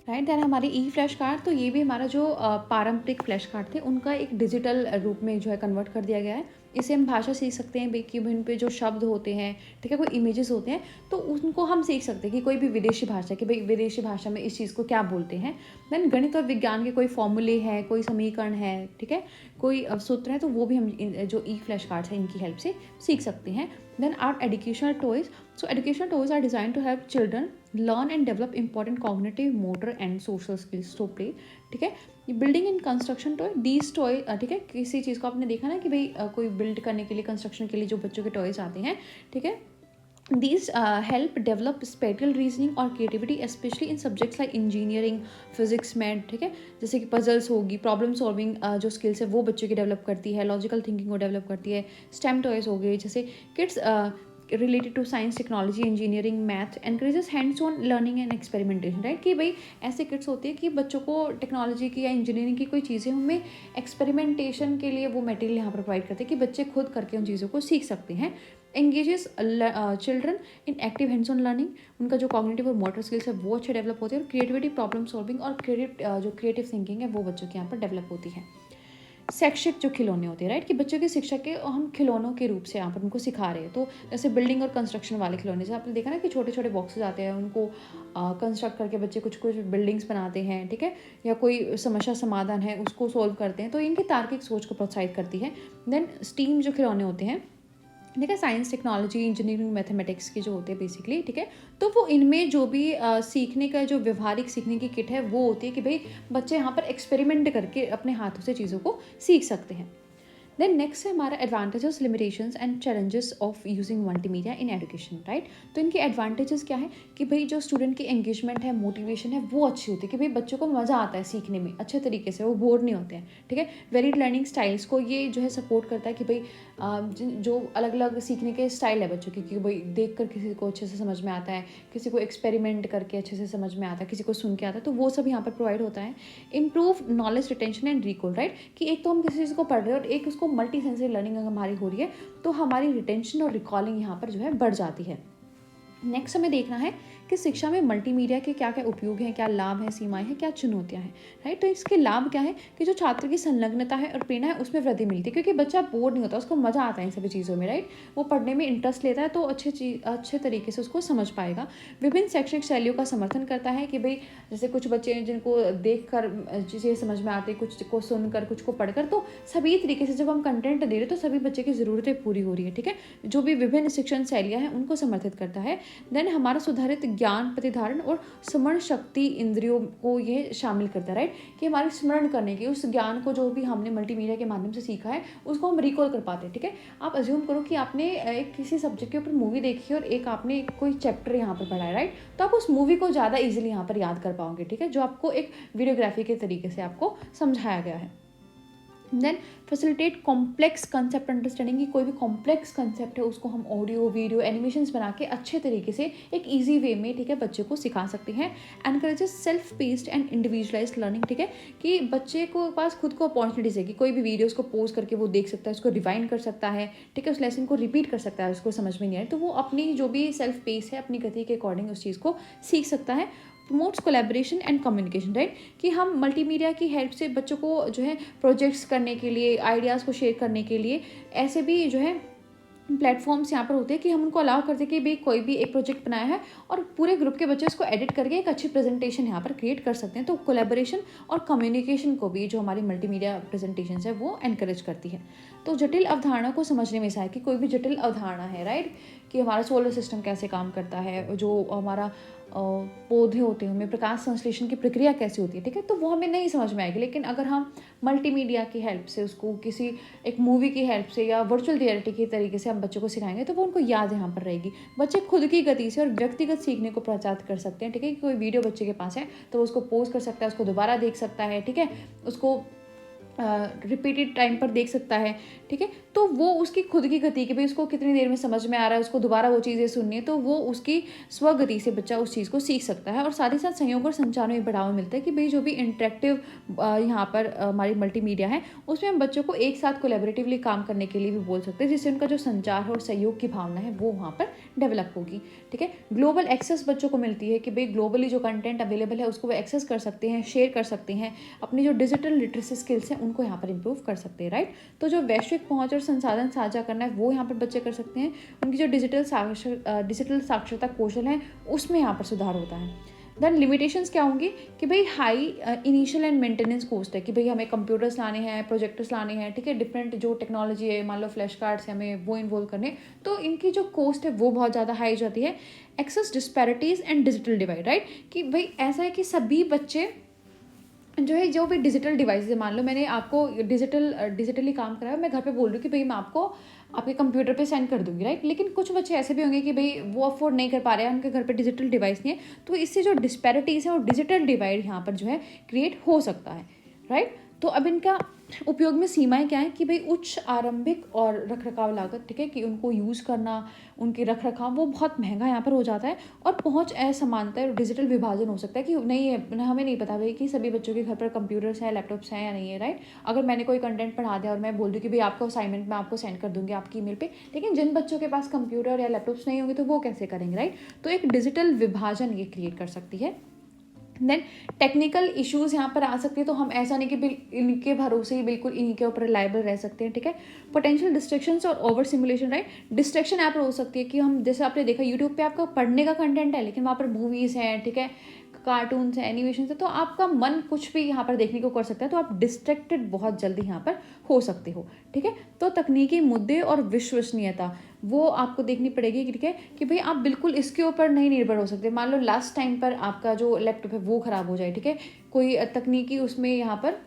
[SPEAKER 1] राइट। दैन हमारी ई फ्लैश कार्ड, तो ये भी हमारा जो पारंपरिक फ्लैश कार्ड थे उनका एक डिजिटल रूप में जो है कन्वर्ट कर दिया गया है। इससे हम भाषा सीख सकते हैं कि इन पे जो शब्द होते हैं, ठीक है, कोई इमेजेस होते हैं, तो उनको हम सीख सकते हैं कि कोई भी विदेशी भाषा, कि भाई विदेशी भाषा में इस चीज़ को क्या बोलते हैं। देन गणित और विज्ञान के कोई फॉर्मूले हैं, कोई समीकरण है, ठीक है, कोई सूत्र है, तो वो भी हम जो ई फ्लैश कार्ड्स हैं इनकी हेल्प से सीख सकते हैं। Then are educational toys, so educational toys are design to help children learn and develop important cognitive, motor and social skills to play, ठीक है। Building in construction toy, these toy, ठीक है, किसी चीज़ को आपने देखा ना कि भाई कोई बिल्ड करने के लिए, कंस्ट्रक्शन के लिए जो बच्चों के टॉयज आते हैं, ठीक है, these help develop spatial reasoning और creativity especially in subjects like engineering, physics, math, ठीक है, जैसे कि पजल्स होगी, प्रॉब्लम सॉल्विंग जो स्किल्स है वो बच्चों की डेवलप करती है, लॉजिकल थिंकिंग को डेवलप करती है। स्टेम टॉयज हो गए, जैसे kids related to science, technology, engineering, math, encourages hands on learning and experimentation, right, कि भाई ऐसे किट्स होती है कि बच्चों को टेक्नोलॉजी की या इंजीनियरिंग की कोई चीज़ें उनमें एक्सपेरिमेंटेशन के लिए वो मटेरियल यहाँ पर प्रोवाइड करते हैं कि बच्चे खुद करके उन चीज़ों को सीख सकते हैं। Engages children in active hands on learning, उनका जो कॉग्निटिव और मोटर स्किल्स है वो अच्छे डेवलप होते हैं, और क्रिएटिविटी, प्रॉब्लम सॉल्विंग और जो क्रिएटिव थिंकिंग है वो बच्चों के यहाँ पर डेवलप होती है। शैक्षिक जो खिलौने होते हैं, राइट, कि बच्चों के शिक्षा के हम खिलौनों के रूप से यहाँ पर उनको सिखा रहे हैं। तो जैसे बिल्डिंग और कंस्ट्रक्शन वाले खिलौने, जैसे आपने देखा ना कि छोटे छोटे बॉक्सेस आते हैं, उनको कंस्ट्रक्ट करके बच्चे कुछ कुछ बिल्डिंग्स बनाते हैं, ठीक है, या कोई समस्या समाधान है उसको सोल्व करते हैं, तो इनकी तार्किक सोच को प्रोत्साहित करती है। देन स्टीम जो खिलौने होते हैं, ठीक है, साइंस, टेक्नोलॉजी, इंजीनियरिंग, मैथमेटिक्स के जो होते हैं बेसिकली, ठीक है, तो वो इनमें जो भी सीखने का जो व्यवहारिक सीखने की किट है वो होती है कि भाई बच्चे यहाँ पर एक्सपेरिमेंट करके अपने हाथों से चीज़ों को सीख सकते हैं। देन नेक्स्ट है हमारा advantages, limitations and challenges of using multimedia in education, right. तो इनके एडवांटेजेस क्या है कि भाई जो स्टूडेंट की एंगेजमेंट है, मोटिवेशन है, वो अच्छी होती है, कि भाई बच्चों को मज़ा आता है सीखने में अच्छे तरीके से, वो बोर नहीं होते हैं, ठीक है। वेरिड लर्निंग स्टाइल्स को ये जो है सपोर्ट करता है कि भाई जो अलग अलग सीखने के स्टाइल है बच्चों की, कि भाई देख कर किसी को अच्छे से समझ में आता है, किसी को एक्सपेरिमेंट करके अच्छे से समझ में आता है, किसी को सुन के आता है, तो वो सब यहाँ पर प्रोवाइड होता है। Improve knowledge retention and recall, right, कि एक तो हम किसी चीज़ को पढ़ रहे हैं और एक उसको मल्टी सेंसरी लर्निंग अगर हमारी हो रही है तो हमारी रिटेंशन और रिकॉलिंग यहाँ पर जो है बढ़ जाती है। नेक्स्ट हमें देखना है कि शिक्षा में मल्टीमीडिया के क्या क्या उपयोग हैं, क्या लाभ हैं, सीमाएं हैं, क्या चुनौतियां हैं, राइट। तो इसके लाभ क्या है कि जो छात्र की संलग्नता है और प्रेरणा है उसमें वृद्धि मिलती है, क्योंकि बच्चा बोर नहीं होता, उसको मज़ा आता है इन सभी चीज़ों में, राइट, वो पढ़ने में इंटरेस्ट लेता है तो अच्छे तरीके से उसको समझ पाएगा। विभिन्न शैक्षणिक शैलियों का समर्थन करता है कि भाई जैसे कुछ बच्चे हैं जिनको देख कर चीज़ें समझ में आती है, कुछ को सुनकर, कुछ को पढ़कर, तो सभी तरीके से जब हम कंटेंट दे रहे हैं तो सभी बच्चे की ज़रूरतें पूरी हो रही है, ठीक है। जो भी विभिन्न शिक्षण शैलियाँ हैं उनको समर्थित करता है। देन हमारा सुधारित ज्ञान प्रतिधारण और स्मरण शक्ति इंद्रियों को ये शामिल करता है, राइट, कि हमारे स्मरण करने की उस ज्ञान को जो भी हमने मल्टीमीडिया के माध्यम से सीखा है उसको हम रिकॉल कर पाते हैं, ठीक है। आप अज्यूम करो कि आपने एक किसी सब्जेक्ट के ऊपर मूवी देखी है और एक आपने कोई चैप्टर यहाँ पर पढ़ा है, राइट, तो आप उस मूवी को ज़्यादा ईजिली यहाँ पर याद कर पाओगे, ठीक है, जो आपको एक वीडियोग्राफी के तरीके से आपको समझाया गया है।
[SPEAKER 2] Then facilitate complex concept understanding, की कोई भी कॉम्प्लेक्स कंसेप्ट है उसको हम ऑडियो वीडियो एनिमेशंस बना के अच्छे तरीके से एक ईजी वे में, ठीक है, बच्चे को सिखा सकते हैं। Encourages self paced and individualised learning, ठीक है, कि बच्चे को पास खुद को अपॉर्चुनिटीज है कि कोई भी वीडियोस को पोज करके वो देख सकता है, उसको रिवाइंड कर सकता है, ठीक है, उस लेसन को रिपीट कर सकता है, उसको समझ में नहीं आए तो वो अपनी जो भी सेल्फ पेस है अपनी गति के अकॉर्डिंग उस चीज़ को सीख सकता है। Promotes collaboration and communication, right, कि हम मल्टीमीडिया की हेल्प से बच्चों को जो है प्रोजेक्ट्स करने के लिए, आइडियाज़ को शेयर करने के लिए ऐसे भी जो है प्लेटफॉर्म्स यहाँ पर होते हैं कि हम उनको अलाउ करते हैं कि भाई कोई भी एक प्रोजेक्ट बनाया है और पूरे ग्रुप के बच्चे उसको एडिट करके एक अच्छी प्रेजेंटेशन यहाँ पर क्रिएट कर सकते हैं। तो कोलैबोरेशन और कम्युनिकेशन को भी जो हमारी मल्टीमीडिया प्रेजेंटेशन है वो एनकरेज करती है। तो जटिल अवधारणा को समझने में ऐसा है कि कोई भी जटिल अवधारणा है, राइट, कि हमारा सोलर सिस्टम कैसे काम करता है, जो हमारा पौधे होते हैं उनमें प्रकाश संश्लेषण की प्रक्रिया कैसी होती है, ठीक है, तो वो हमें नहीं समझ में आएगी। लेकिन अगर हम मल्टीमीडिया की हेल्प से उसको किसी एक मूवी की हेल्प से या वर्चुअल रियलिटी के तरीके से हम बच्चों को सिखाएंगे तो वो उनको याद यहाँ पर रहेगी। बच्चे खुद की गति से और व्यक्तिगत सीखने को प्रोत्साहित कर सकते हैं, ठीक है, कि कोई वीडियो बच्चे के पास है तो वो उसको पोस्ट कर सकता है, उसको दोबारा देख सकता है, ठीक है, उसको रिपीटेड टाइम पर देख सकता है, ठीक है, तो वो उसकी खुद की गति कि भाई उसको कितनी देर में समझ में आ रहा है, उसको दोबारा वो चीज़ें सुननी है, तो वो उसकी स्वगति से बच्चा उस चीज़ को सीख सकता है। और साथ ही साथ संयोग और संचार में बढ़ावा मिलता है कि भाई जो भी इंटरेक्टिव यहाँ पर हमारी मल्टीमीडिया है उसमें हम बच्चों को एक साथ कोलैबोरेटिवली काम करने के लिए भी बोल सकते हैं, जिससे उनका जो संचार और सहयोग की भावना है वो वहाँ पर डेवलप होगी, ठीक है। ग्लोबल एक्सेस बच्चों को मिलती है कि भाई ग्लोबली जो कंटेंट अवेलेबल है उसको वो एक्सेस कर सकते हैं, शेयर कर सकते हैं, अपनी जो डिजिटल लिटरेसी स्किल्स हैं उनको यहाँ पर इंप्रूव कर सकते हैं, राइट। तो जो वैश्विक पहुंच और संसाधन साझा करना है वो यहाँ पर बच्चे कर सकते हैं। उनकी जो डिजिटल साक्षरता कौशल है उसमें यहाँ पर सुधार होता है। देन लिमिटेशंस क्या होंगी कि भाई high initial and maintenance cost है कि भाई हमें कंप्यूटर्स लाने हैं, प्रोजेक्टर्स लाने हैं, ठीक है, डिफरेंट जो टेक्नोलॉजी है, मान लो फ्लैश कार्ड्स है, हमें वो इन्वॉल्व करने, तो इनकी जो कॉस्ट है वो बहुत ज़्यादा हाई जाती है। Access disparities and digital divide, right, कि भाई ऐसा है कि सभी बच्चे जो है जो भी डिजिटल डिवाइस है, मान लो मैंने आपको डिजिटली काम कराया, मैं घर पे बोल रही हूँ कि भाई मैं आपको आपके कंप्यूटर पे सेंड कर दूंगी, राइट, लेकिन कुछ बच्चे ऐसे भी होंगे कि भाई वो अफोर्ड नहीं कर पा रहे हैं, उनके घर पे डिजिटल डिवाइस नहीं है, तो इससे जो डिस्पैरिटीज़ है और डिजिटल डिवाइड यहाँ पर जो है क्रिएट हो सकता है, राइट। तो अब इनका उपयोग में सीमाएं क्या है कि भाई उच्च आरंभिक और रखरखाव लागत, ठीक है, कि उनको यूज़ करना, उनके रखरखाव वो बहुत महंगा यहाँ पर हो जाता है। और पहुंच असमानता और डिजिटल विभाजन हो सकता है कि नहीं है, हमें नहीं पता भाई कि सभी बच्चों के घर पर कंप्यूटर्स हैं, लैपटॉप्स हैं या नहीं है, राइट। अगर मैंने कोई कंटेंट पढ़ा दिया और मैं बोल दूँ कि भाई आपका असाइनमेंट मैं आपको सेंड कर दूँगी आपकी ईमेल पे, लेकिन जिन बच्चों के पास कंप्यूटर या लैपटॉप्स नहीं होंगे तो वो कैसे करेंगे, राइट। तो एक डिजिटल विभाजन ये क्रिएट कर सकती है। देन टेक्निकल इश्यूज यहाँ पर आ सकते हैं, तो हम ऐसा नहीं कि इनके भरोसे ही बिल्कुल इन्हीं के ऊपर रिलायबल रह सकते हैं, ठीक है। पोटेंशियल डिस्ट्रैक्शंस और ओवर सिमुलेशन, राइट, डिस्ट्रैक्शन यहाँ पर हो सकती है कि हम जैसे आपने देखा यूट्यूब पे आपका पढ़ने का कंटेंट है लेकिन वहाँ पर मूवीज़ हैं, ठीक है, कार्टून्स हैं, एनिमेशन है, तो आपका मन कुछ भी यहाँ पर देखने को कर सकता है, तो आप डिस्ट्रैक्टेड बहुत जल्दी यहाँ पर हो सकते हो, ठीक है। तो तकनीकी मुद्दे और विश्वसनीयता वो आपको देखनी पड़ेगी, ठीक है, कि भाई आप बिल्कुल इसके ऊपर नहीं निर्भर हो सकते। मान लो लास्ट टाइम पर आपका जो लैपटॉप है वो ख़राब हो जाए, ठीक है, कोई तकनीकी उसमें यहाँ पर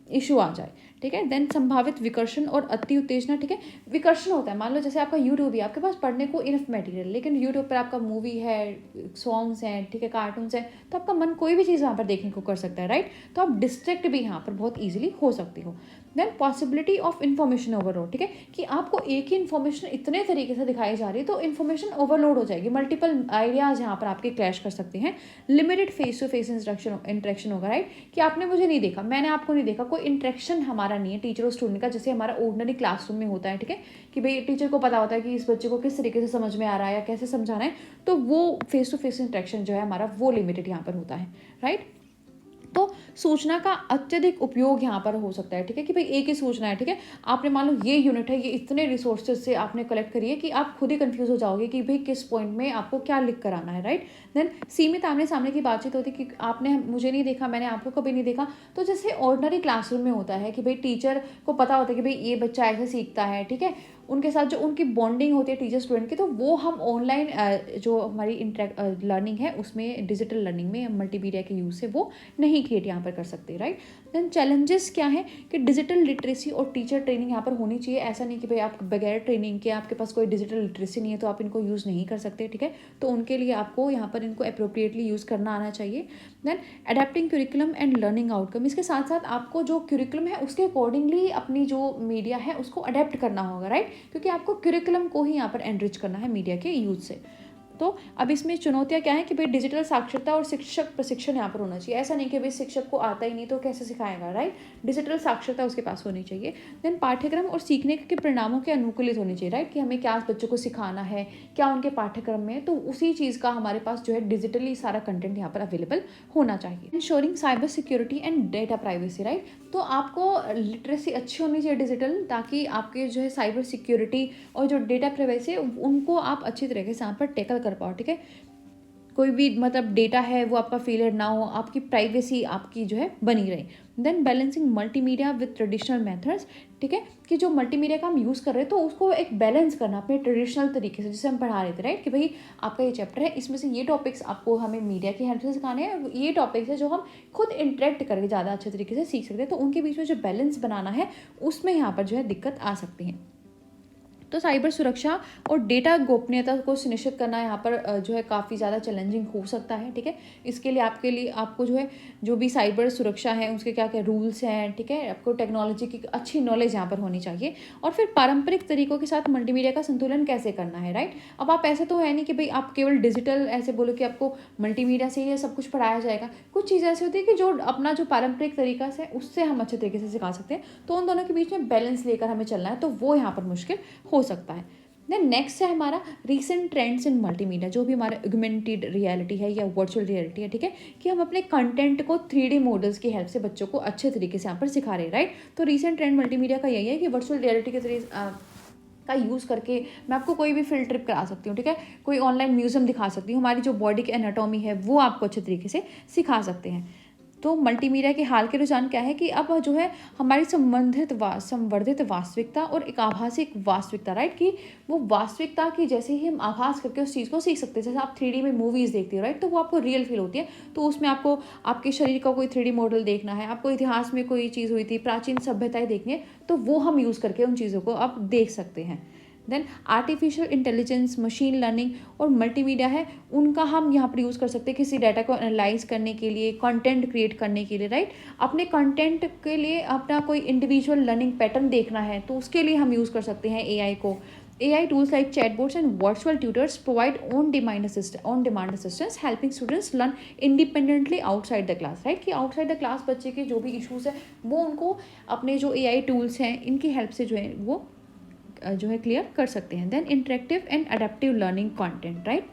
[SPEAKER 2] इशू आ जाए, ठीक है। देन संभावित विकर्षण और अति उत्तेजना, ठीक है, विकर्षण होता है, मान लो जैसे आपका यूट्यूब है, आपके पास पढ़ने को इनफ मटेरियल, लेकिन यूट्यूब पर आपका मूवी है, सॉन्ग्स हैं, ठीक है, कार्टून्स हैं, तो आपका मन कोई भी चीज़ वहाँ पर देखने को कर सकता है, राइट। तो आप डिस्ट्रैक्ट भी यहाँ पर बहुत ईजिली हो सकती हो। Then possibility of information overload, ठीक है, कि आपको एक ही इन्फॉर्मेशन इतने तरीके से दिखाई जा रही है तो इन्फॉर्मेशन ओवरलोड हो जाएगी, मल्टीपल आइडियाज़ यहाँ पर आपके क्लैश कर सकते हैं। Limited face to face interaction होगा, राइट, कि आपने मुझे नहीं देखा, मैंने आपको नहीं देखा, कोई इंटरेक्शन हमारा नहीं है टीचर और स्टूडेंट का, जैसे हमारा ऑर्डिनरी क्लासरूम में होता है, ठीक है, कि भाई टीचर को पता होता है कि इस बच्चे को किस तरीके से समझ में आ रहा है या कैसे समझाना है, तो वो फेस टू फेस इंटरेक्शन जो है हमारा वो लिमिटेड यहाँ पर होता है, राइट। तो सूचना का अत्यधिक उपयोग यहाँ पर हो सकता है, ठीक है, कि भाई एक ही सूचना है, ठीक है, आपने मान लो ये यूनिट है, ये इतने रिसोर्सेज से आपने कलेक्ट करी है कि आप खुद ही कंफ्यूज हो जाओगे कि भाई किस पॉइंट में आपको क्या लिख कर आना है, राइट। देन सीमित आमने सामने की बातचीत होती है कि आपने मुझे नहीं देखा, मैंने आपको कभी नहीं देखा, तो जैसे ऑर्डिनरी क्लासरूम में होता है कि भाई टीचर को पता होता है कि भाई ये बच्चा ऐसे सीखता है, ठीक है, उनके साथ जो उनकी बॉन्डिंग होती है टीचर स्टूडेंट की, तो वो हम ऑनलाइन जो हमारी लर्निंग है उसमें, डिजिटल लर्निंग में मल्टीमीडिया के यूज़ से वो नहीं क्रिएट यहाँ पर कर सकते, राइट। देन चैलेंजेस क्या है कि डिजिटल लिटरेसी और टीचर ट्रेनिंग यहाँ पर होनी चाहिए। ऐसा नहीं कि भाई आप बगैर ट्रेनिंग के आपके पास कोई डिजिटल लिटरेसी नहीं है तो आप इनको यूज़ नहीं कर सकते, ठीक है, तो उनके लिए आपको यहाँ पर इनको अप्रोप्रिएटली यूज़ करना आना चाहिए। Then adapting curriculum and learning outcome, इसके साथ साथ आपको जो क्यूरिकुलम है उसके अकॉर्डिंगली अपनी जो मीडिया है उसको अडेप्ट करना होगा, राइट, क्योंकि आपको क्यूरिकुलम को ही यहाँ पर एनरिच करना है मीडिया के यूज से। तो अब इसमें चुनौतियाँ क्या है कि भाई डिजिटल साक्षरता और शिक्षक प्रशिक्षण यहाँ पर होना चाहिए। ऐसा नहीं कि भाई शिक्षक को आता ही नहीं तो कैसे सिखाएगा, राइट, डिजिटल साक्षरता उसके पास होनी चाहिए। देन पाठ्यक्रम और सीखने के परिणामों के अनुकूलित होनी चाहिए, राइट, कि हमें क्या बच्चों को सिखाना है, क्या उनके पाठ्यक्रम में, तो उसी चीज़ का हमारे पास जो है डिजिटली सारा कंटेंट यहाँ पर अवेलेबल होना चाहिए। Ensuring cyber security and data privacy, right, तो आपको लिटरेसी अच्छी होनी चाहिए डिजिटल, ताकि आपके जो है साइबर सिक्योरिटी और जो डेटा प्राइवेसी उनको आप अच्छी तरीके से यहाँ पर टैकल कर पाओ, ठीक है। कोई भी मतलब डेटा है वो आपका फेलियर ना हो, आपकी प्राइवेसी आपकी जो है बनी रहे। Then balancing multimedia with traditional methods, ठीक है, कि जो मल्टीमीडिया का हम यूज़ कर रहे हैं तो उसको एक बैलेंस करना अपने ट्रेडिशनल तरीके से, जैसे हम पढ़ा रहे थे, राइट, कि भाई आपका ये चैप्टर है, इसमें से ये टॉपिक्स आपको हमें मीडिया की हेल्प से सिखाने हैं, ये टॉपिक्स है जो हम खुद इंटरेक्ट करके ज़्यादा अच्छे तरीके से सीख सकते हैं, तो उनके बीच में जो बैलेंस बनाना है उसमें यहाँ पर जो है दिक्कत आ सकती है। तो साइबर सुरक्षा और डेटा गोपनीयता को सुनिश्चित करना यहाँ पर जो है काफ़ी ज़्यादा चैलेंजिंग हो सकता है, ठीक है। इसके लिए आपको जो है जो भी साइबर सुरक्षा है उसके क्या क्या रूल्स हैं, ठीक है, आपको टेक्नोलॉजी की अच्छी नॉलेज यहाँ पर होनी चाहिए। और फिर पारंपरिक तरीकों के साथ मल्टीमीडिया का संतुलन कैसे करना है, राइट। अब आप ऐसे तो है नहीं कि भाई आप केवल डिजिटल ऐसे बोलो कि आपको मल्टीमीडिया से ही सब कुछ पढ़ाया जाएगा। कुछ चीज़ें ऐसी होती है कि जो अपना जो पारंपरिक तरीका से उससे हम अच्छे तरीके से सिखा सकते हैं, तो उन दोनों के बीच में बैलेंस लेकर हमें चलना है, तो वो यहाँ पर मुश्किल हो सकता है। देन नेक्स्ट है हमारा रीसेंट ट्रेंड्स इन मल्टीमीडिया, जो भी हमारा ऑगमेंटेड रियलिटी है या वर्चुअल रियलिटी है, ठीक है, कि हम अपने कंटेंट को 3D मॉडल्स की हेल्प से बच्चों को अच्छे तरीके से यहाँ पर सिखा रहे हैं, राइट। तो रीसेंट ट्रेंड मल्टीमीडिया का यही है कि वर्चुअल रियलिटी के तरीके का यूज़ करके मैं आपको कोई भी फील्ड ट्रिप करा सकती हूँ, ठीक है, कोई ऑनलाइन म्यूजियम दिखा सकती हूँ, हमारी जो बॉडी की एनाटॉमी है वो आपको अच्छे तरीके से सिखा सकते हैं। तो मल्टीमीडिया के हाल के रुझान क्या है कि अब जो है हमारी संवर्धित वास्तविकता और एक आभासिक वास्तविकता, राइट, कि वो वास्तविकता की जैसे ही हम आभास करके उस चीज़ को सीख सकते हैं। जैसे आप 3D में मूवीज़ देखते हो, राइट, तो वो आपको रियल फील होती है, तो उसमें आपको आपके शरीर का कोई 3D मॉडल देखना है, आपको इतिहास में कोई चीज़ हुई थी, प्राचीन सभ्यताएं देखनी है, तो वो हम यूज़ करके उन चीज़ों को आप देख सकते हैं। Then artificial intelligence, machine learning और मल्टीमीडिया है, उनका हम यहाँ पर यूज़ कर सकते हैं किसी डाटा को एनालाइज करने के लिए, कंटेंट क्रिएट करने के लिए, राइट। अपने कंटेंट के लिए अपना कोई इंडिविजुअल लर्निंग पैटर्न देखना है तो उसके लिए हम यूज़ कर सकते हैं AI को। AI tools like chatbots and virtual tutors provide on-demand assistance, helping students learn independently outside the class, right, कि outside the class बच्चे के जो भी इश्यूज है वो उनको अपने जो AI टूल्स हैं इनकी हेल्प से जो है वो जो है क्लियर कर सकते हैं। Then interactive and adaptive learning content, right,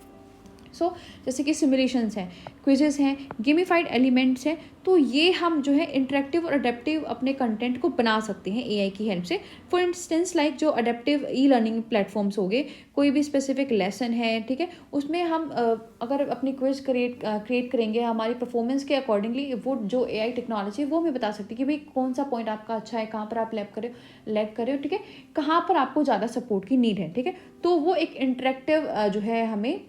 [SPEAKER 2] so जैसे कि सिमुलेशंस हैं, क्विजेस हैं, गेमिफाइड एलिमेंट्स हैं, तो ये हम जो है इंटरेक्टिव और अडेप्टिव अपने कंटेंट को बना सकते हैं AI की हेल्प से। फॉर इंस्टेंस लाइक जो अडेप्टिव E-लर्निंग प्लेटफॉर्म्स हो गए, कोई भी स्पेसिफिक लेसन है, ठीक है, उसमें हम अगर अपनी क्विज क्रिएट करेंगे हमारी परफॉर्मेंस के अकॉर्डिंगली, वो जो AI टेक्नोलॉजी है वो हमें बता सकती है कि भाई कौन सा पॉइंट आपका अच्छा है, कहाँ पर आप लैग कर रहे हो, ठीक है, कहाँ पर आपको ज़्यादा सपोर्ट की नीड है, ठीक है, तो वो एक इंटरेक्टिव जो है हमें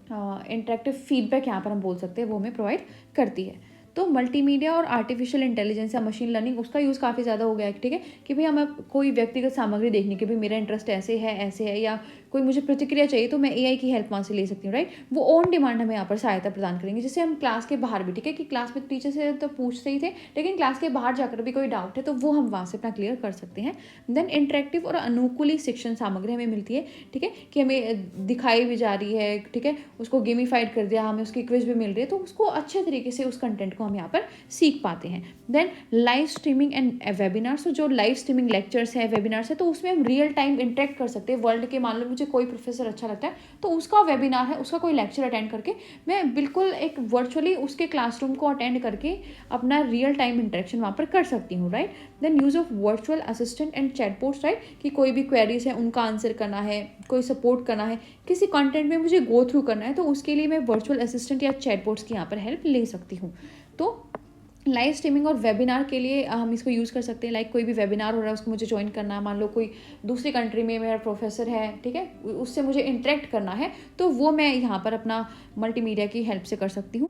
[SPEAKER 2] इंटरेक्टिव फीडबैक यहाँ पर हम बोल सकते हैं वो हमें प्रोवाइड करती है। तो मल्टीमीडिया और आर्टिफिशियल इंटेलिजेंस या मशीन लर्निंग उसका यूज़ काफ़ी ज़्यादा हो गया है, ठीक है, कि भाई हमें कोई व्यक्तिगत सामग्री देखने के भी मेरा इंटरेस्ट ऐसे है या कोई मुझे प्रतिक्रिया चाहिए तो मैं AI की हेल्प वहाँ से ले सकती हूँ, राइट। वो ऑन डिमांड हमें यहाँ पर सहायता प्रदान करेंगे, जिससे हम क्लास के बाहर भी, ठीक है, कि क्लास में टीचर से तो पूछते ही थे, लेकिन क्लास के बाहर जाकर भी कोई डाउट है तो वो हम वहाँ से अपना क्लियर कर सकते हैं। देन इंटरेक्टिव और अनुकूली शिक्षण सामग्री हमें मिलती है, ठीक है, कि हमें दिखाई भी जा रही है, ठीक है, उसको गेमिफाइड कर दिया, हमें उसकी क्विज भी मिल रही है, तो उसको अच्छे तरीके से उस कंटेंट को हम यहाँ पर सीख पाते हैं। Then live streaming and webinars, तो जो लाइव स्ट्रीमिंग लेक्चर्स है, वेबिनार्स है, तो उसमें हम रियल टाइम इंटरेक्ट कर सकते हैं वर्ल्ड के। मान लो मुझे कोई प्रोफेसर अच्छा लगता है तो उसका वेबिनार है, उसका कोई लेक्चर अटेंड करके मैं बिल्कुल एक वर्चुअली उसके क्लासरूम को अटेंड करके अपना रियल टाइम इंटरेक्शन वहाँ पर कर सकती हूँ, right. Then use of virtual assistant and chatbots, right, कि कोई भी क्वेरीज है उनका आंसर करना है, कोई सपोर्ट करना है, किसी कंटेंट में मुझे गो थ्रू करना है, तो उसके लिए मैं वर्चुअल असिस्टेंट या चैटबॉट्स की यहाँ पर हेल्प ले सकती हूँ। तो लाइव स्ट्रीमिंग और वेबिनार के लिए हम इसको यूज़ कर सकते हैं। लाइक कोई भी वेबिनार हो रहा है उसको मुझे ज्वाइन करना है, मान लो कोई दूसरी कंट्री में मेरा प्रोफेसर है, ठीक है, उससे मुझे इंटरेक्ट करना है, तो वो मैं यहाँ पर अपना मल्टीमीडिया की हेल्प से कर सकती हूँ।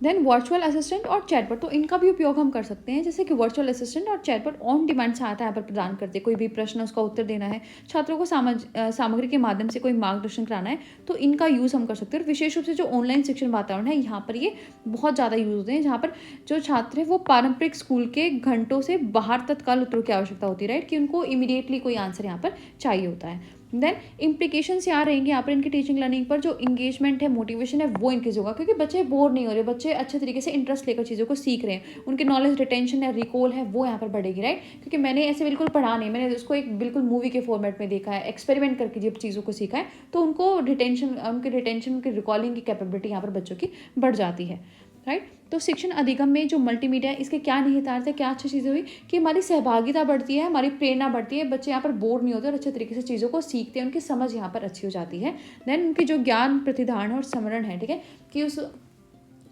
[SPEAKER 2] देन वर्चुअल असिस्टेंट और चैटबॉट, तो इनका भी उपयोग हम कर सकते हैं। जैसे कि वर्चुअल असिस्टेंट और चैटबॉट ऑन डिमांड सहायता यहाँ पर प्रदान करते हैं। कोई भी प्रश्न उसका उत्तर देना है, छात्रों को सामग्री के माध्यम से कोई मार्गदर्शन कराना है, तो इनका यूज़ हम कर सकते हैं। और विशेष रूप से जो ऑनलाइन शिक्षण वातावरण है, यहाँ पर ये बहुत ज़्यादा यूज़ होते हैं, जहाँ पर जो छात्र है वो पारंपरिक स्कूल के घंटों से बाहर तत्काल उत्तरों की आवश्यकता होती है, राइट, कि उनको इमीडिएटली कोई आंसर यहाँ पर चाहिए होता है। देन इम्प्लीकेशंस यहाँ रहेंगे यहाँ पर इनकी टीचिंग लर्निंग पर, जो इंगेजमेंट है, मोटिवेशन है, वो इंक्रीज होगा, क्योंकि बच्चे बोर नहीं हो रहे, बच्चे अच्छे तरीके से इंटरेस्ट लेकर चीज़ों को सीख रहे हैं, उनकी नॉलेज रिटेंशन है, रिकॉल है, वो यहाँ पर बढ़ेगी, राइट। क्योंकि मैंने ऐसे बिल्कुल पढ़ा नहीं, मैंने उसको एक बिल्कुल मूवी के फॉर्मेट में देखा है, एक्सपेरिमेंट करके जब चीज़ों को सीखा है, तो उनको रिटेंशन, उनकी रिकॉलिंग की कैपेबिलिटी यहाँ पर बच्चों की बढ़ जाती है, राइट। तो शिक्षण अधिगम में जो मल्टीमीडिया, इसके क्या निहितार्थ है, क्या अच्छी चीज़ें हुई कि हमारी सहभागिता बढ़ती है, हमारी प्रेरणा बढ़ती है, बच्चे यहाँ पर बोर नहीं होते और अच्छे तरीके से चीज़ों को सीखते हैं, उनकी समझ यहाँ पर अच्छी हो जाती है। देन उनकी जो ज्ञान प्रतिधारण और स्मरण है, ठीक है, कि उस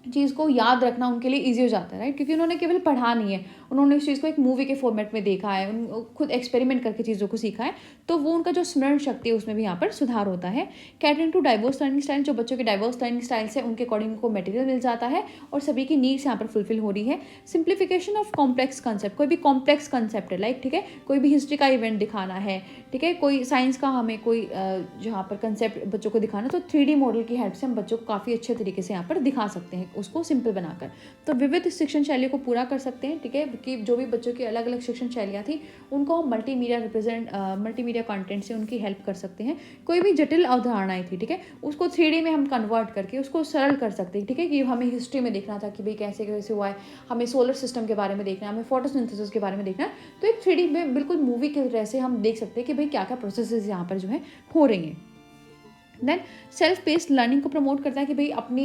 [SPEAKER 2] चीज़ को याद रखना उनके लिए ईजी हो जाता है, राइट, क्योंकि उन्होंने केवल पढ़ा नहीं है, उन्होंने उस चीज़ को एक मूवी के फॉर्मेट में देखा है, खुद एक्सपेरिमेंट करके चीज़ों को सीखा है, तो वो उनका जो स्मरण शक्ति है उसमें भी यहाँ पर सुधार होता है। Catering to diverse learning style, जो बच्चों के डाइवर्स लर्निंग स्टाइल से उनके अकॉर्डिंग को मटेरियल मिल जाता है और सभी की नीड्स यहाँ पर फुलफिल हो रही है। सिंप्लीफिकेशन ऑफ कॉम्प्लेक्स कंसेप्ट, कोई भी कॉम्प्लेक्स कंसेप्ट है, लाइक, ठीक है, कोई भी हिस्ट्री का इवेंट दिखाना है, ठीक है, कोई साइंस का हमें कोई जहाँ पर कंसेप्ट बच्चों को दिखाना, तो 3D मॉडल की हेल्प से हम बच्चों को काफ़ी अच्छे तरीके से यहाँ पर दिखा सकते हैं, उसको सिंपल बनाकर। तो विविध शिक्षण शैलियों को पूरा कर सकते हैं, ठीक है, कि जो भी बच्चों की अलग अलग शिक्षण शैलियाँ थी उनको हम मल्टीमीडिया कंटेंट से उनकी हेल्प कर सकते हैं। कोई भी जटिल अवधारणाएं थी, ठीक है, उसको 3D में हम कन्वर्ट करके उसको सरल कर सकते हैं, ठीक है, कि हमें हिस्ट्री में देखना था कि भाई कैसे कैसे हुआ है, हमें सोलर सिस्टम के बारे में देखना है, हमें फोटोसिंथेसिस के बारे में देखना है, तो एक 3D में बिल्कुल मूवी के तरह से हम देख सकते हैं कि भाई क्या क्या प्रोसेसेस यहाँ पर जो है हो रही हैं। देन सेल्फ पेस्ड लर्निंग को प्रमोट करता है कि भाई अपनी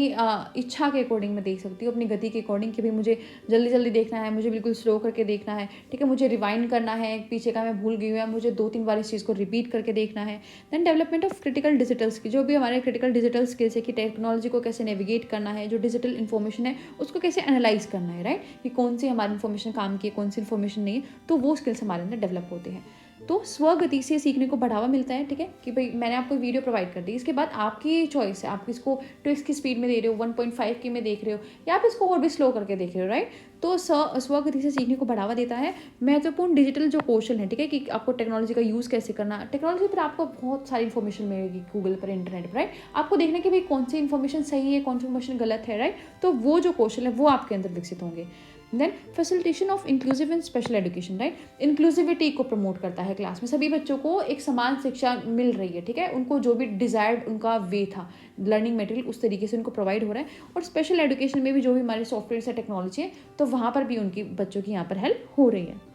[SPEAKER 2] इच्छा के अकॉर्डिंग मैं देख सकती हूँ, अपनी गति के अकॉर्डिंग, कि भाई मुझे जल्दी जल्दी देखना है, मुझे बिल्कुल स्लो करके देखना है, ठीक है, मुझे रिवाइंड करना है, पीछे का मैं भूल गई हूँ, मुझे 2-3 बार इस चीज़ को रिपीट करके देखना है। Then development of critical digital skill, जो भी हमारे क्रिटिकल डिजिटल स्किल्स है, कि टेक्नोलॉजी को कैसे नेविगेट करना है, जो डिजिटल इन्फॉर्मेशन है उसको कैसे एनालाइज करना है, राइट, कि कौन सी हमारी इन्फॉर्मेशन काम की है, कौन सी इन्फॉर्मेशन नहीं है, तो वो स्किल्स हमारे अंदर डेवलप होते हैं। तो स्वगति से सीखने को बढ़ावा मिलता है, ठीक है, कि भाई मैंने आपको वीडियो प्रोवाइड कर दी, इसके बाद आपकी चॉइस है, आप इसको 2x की स्पीड में दे रहे हो, 1.5 की में देख रहे हो, या आप इसको और भी स्लो करके देख रहे हो, राइट। तो स्वगति से सीखने को बढ़ावा देता है। महत्वपूर्ण डिजिटल जो कौशल है, ठीक है, कि आपको टेक्नोलॉजी का यूज़ कैसे करना, टेक्नोलॉजी पर आपको बहुत सारी इन्फॉर्मेशन मिलेगी गूगल पर, इंटरनेट पर, राइट, आपको देखना कि भाई कौन सी इन्फॉर्मेशन सही है, कौन सी इन्फॉर्मेशन गलत है, राइट, तो वो जो कौशल है वो आपके अंदर विकसित होंगे। Then facilitation of inclusive and special education, right, inclusivity को प्रमोट करता है, क्लास में सभी बच्चों को एक समान शिक्षा मिल रही है, ठीक है, उनको जो भी डिजायर्ड उनका वे था लर्निंग मटेरियल उस तरीके से उनको प्रोवाइड हो रहा है। और स्पेशल एजुकेशन में भी जो भी हमारे सॉफ्टवेयर है, टेक्नोलॉजी है, तो वहाँ पर भी उनकी बच्चों की यहाँ पर हेल्प हो रही है।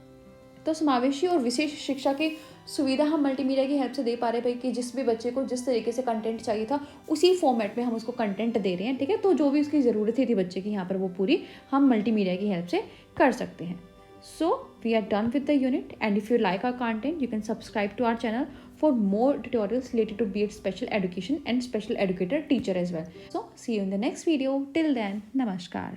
[SPEAKER 2] तो समावेशी और विशेष शिक्षा की सुविधा हम मल्टीमीडिया की हेल्प से दे पा रहे हैं, भाई, कि जिस भी बच्चे को जिस तरीके से कंटेंट चाहिए था उसी फॉर्मेट में हम उसको कंटेंट दे रहे हैं, ठीक है, तो जो भी उसकी ज़रूरतें थी बच्चे की यहाँ पर वो पूरी हम मल्टीमीडिया की हेल्प से कर सकते हैं। So we are done with the unit, and if you like our content, you can subscribe to our channel for more tutorials related to B.Ed special education and special educator teacher as well. So see you in the next video. Till then, namaskar.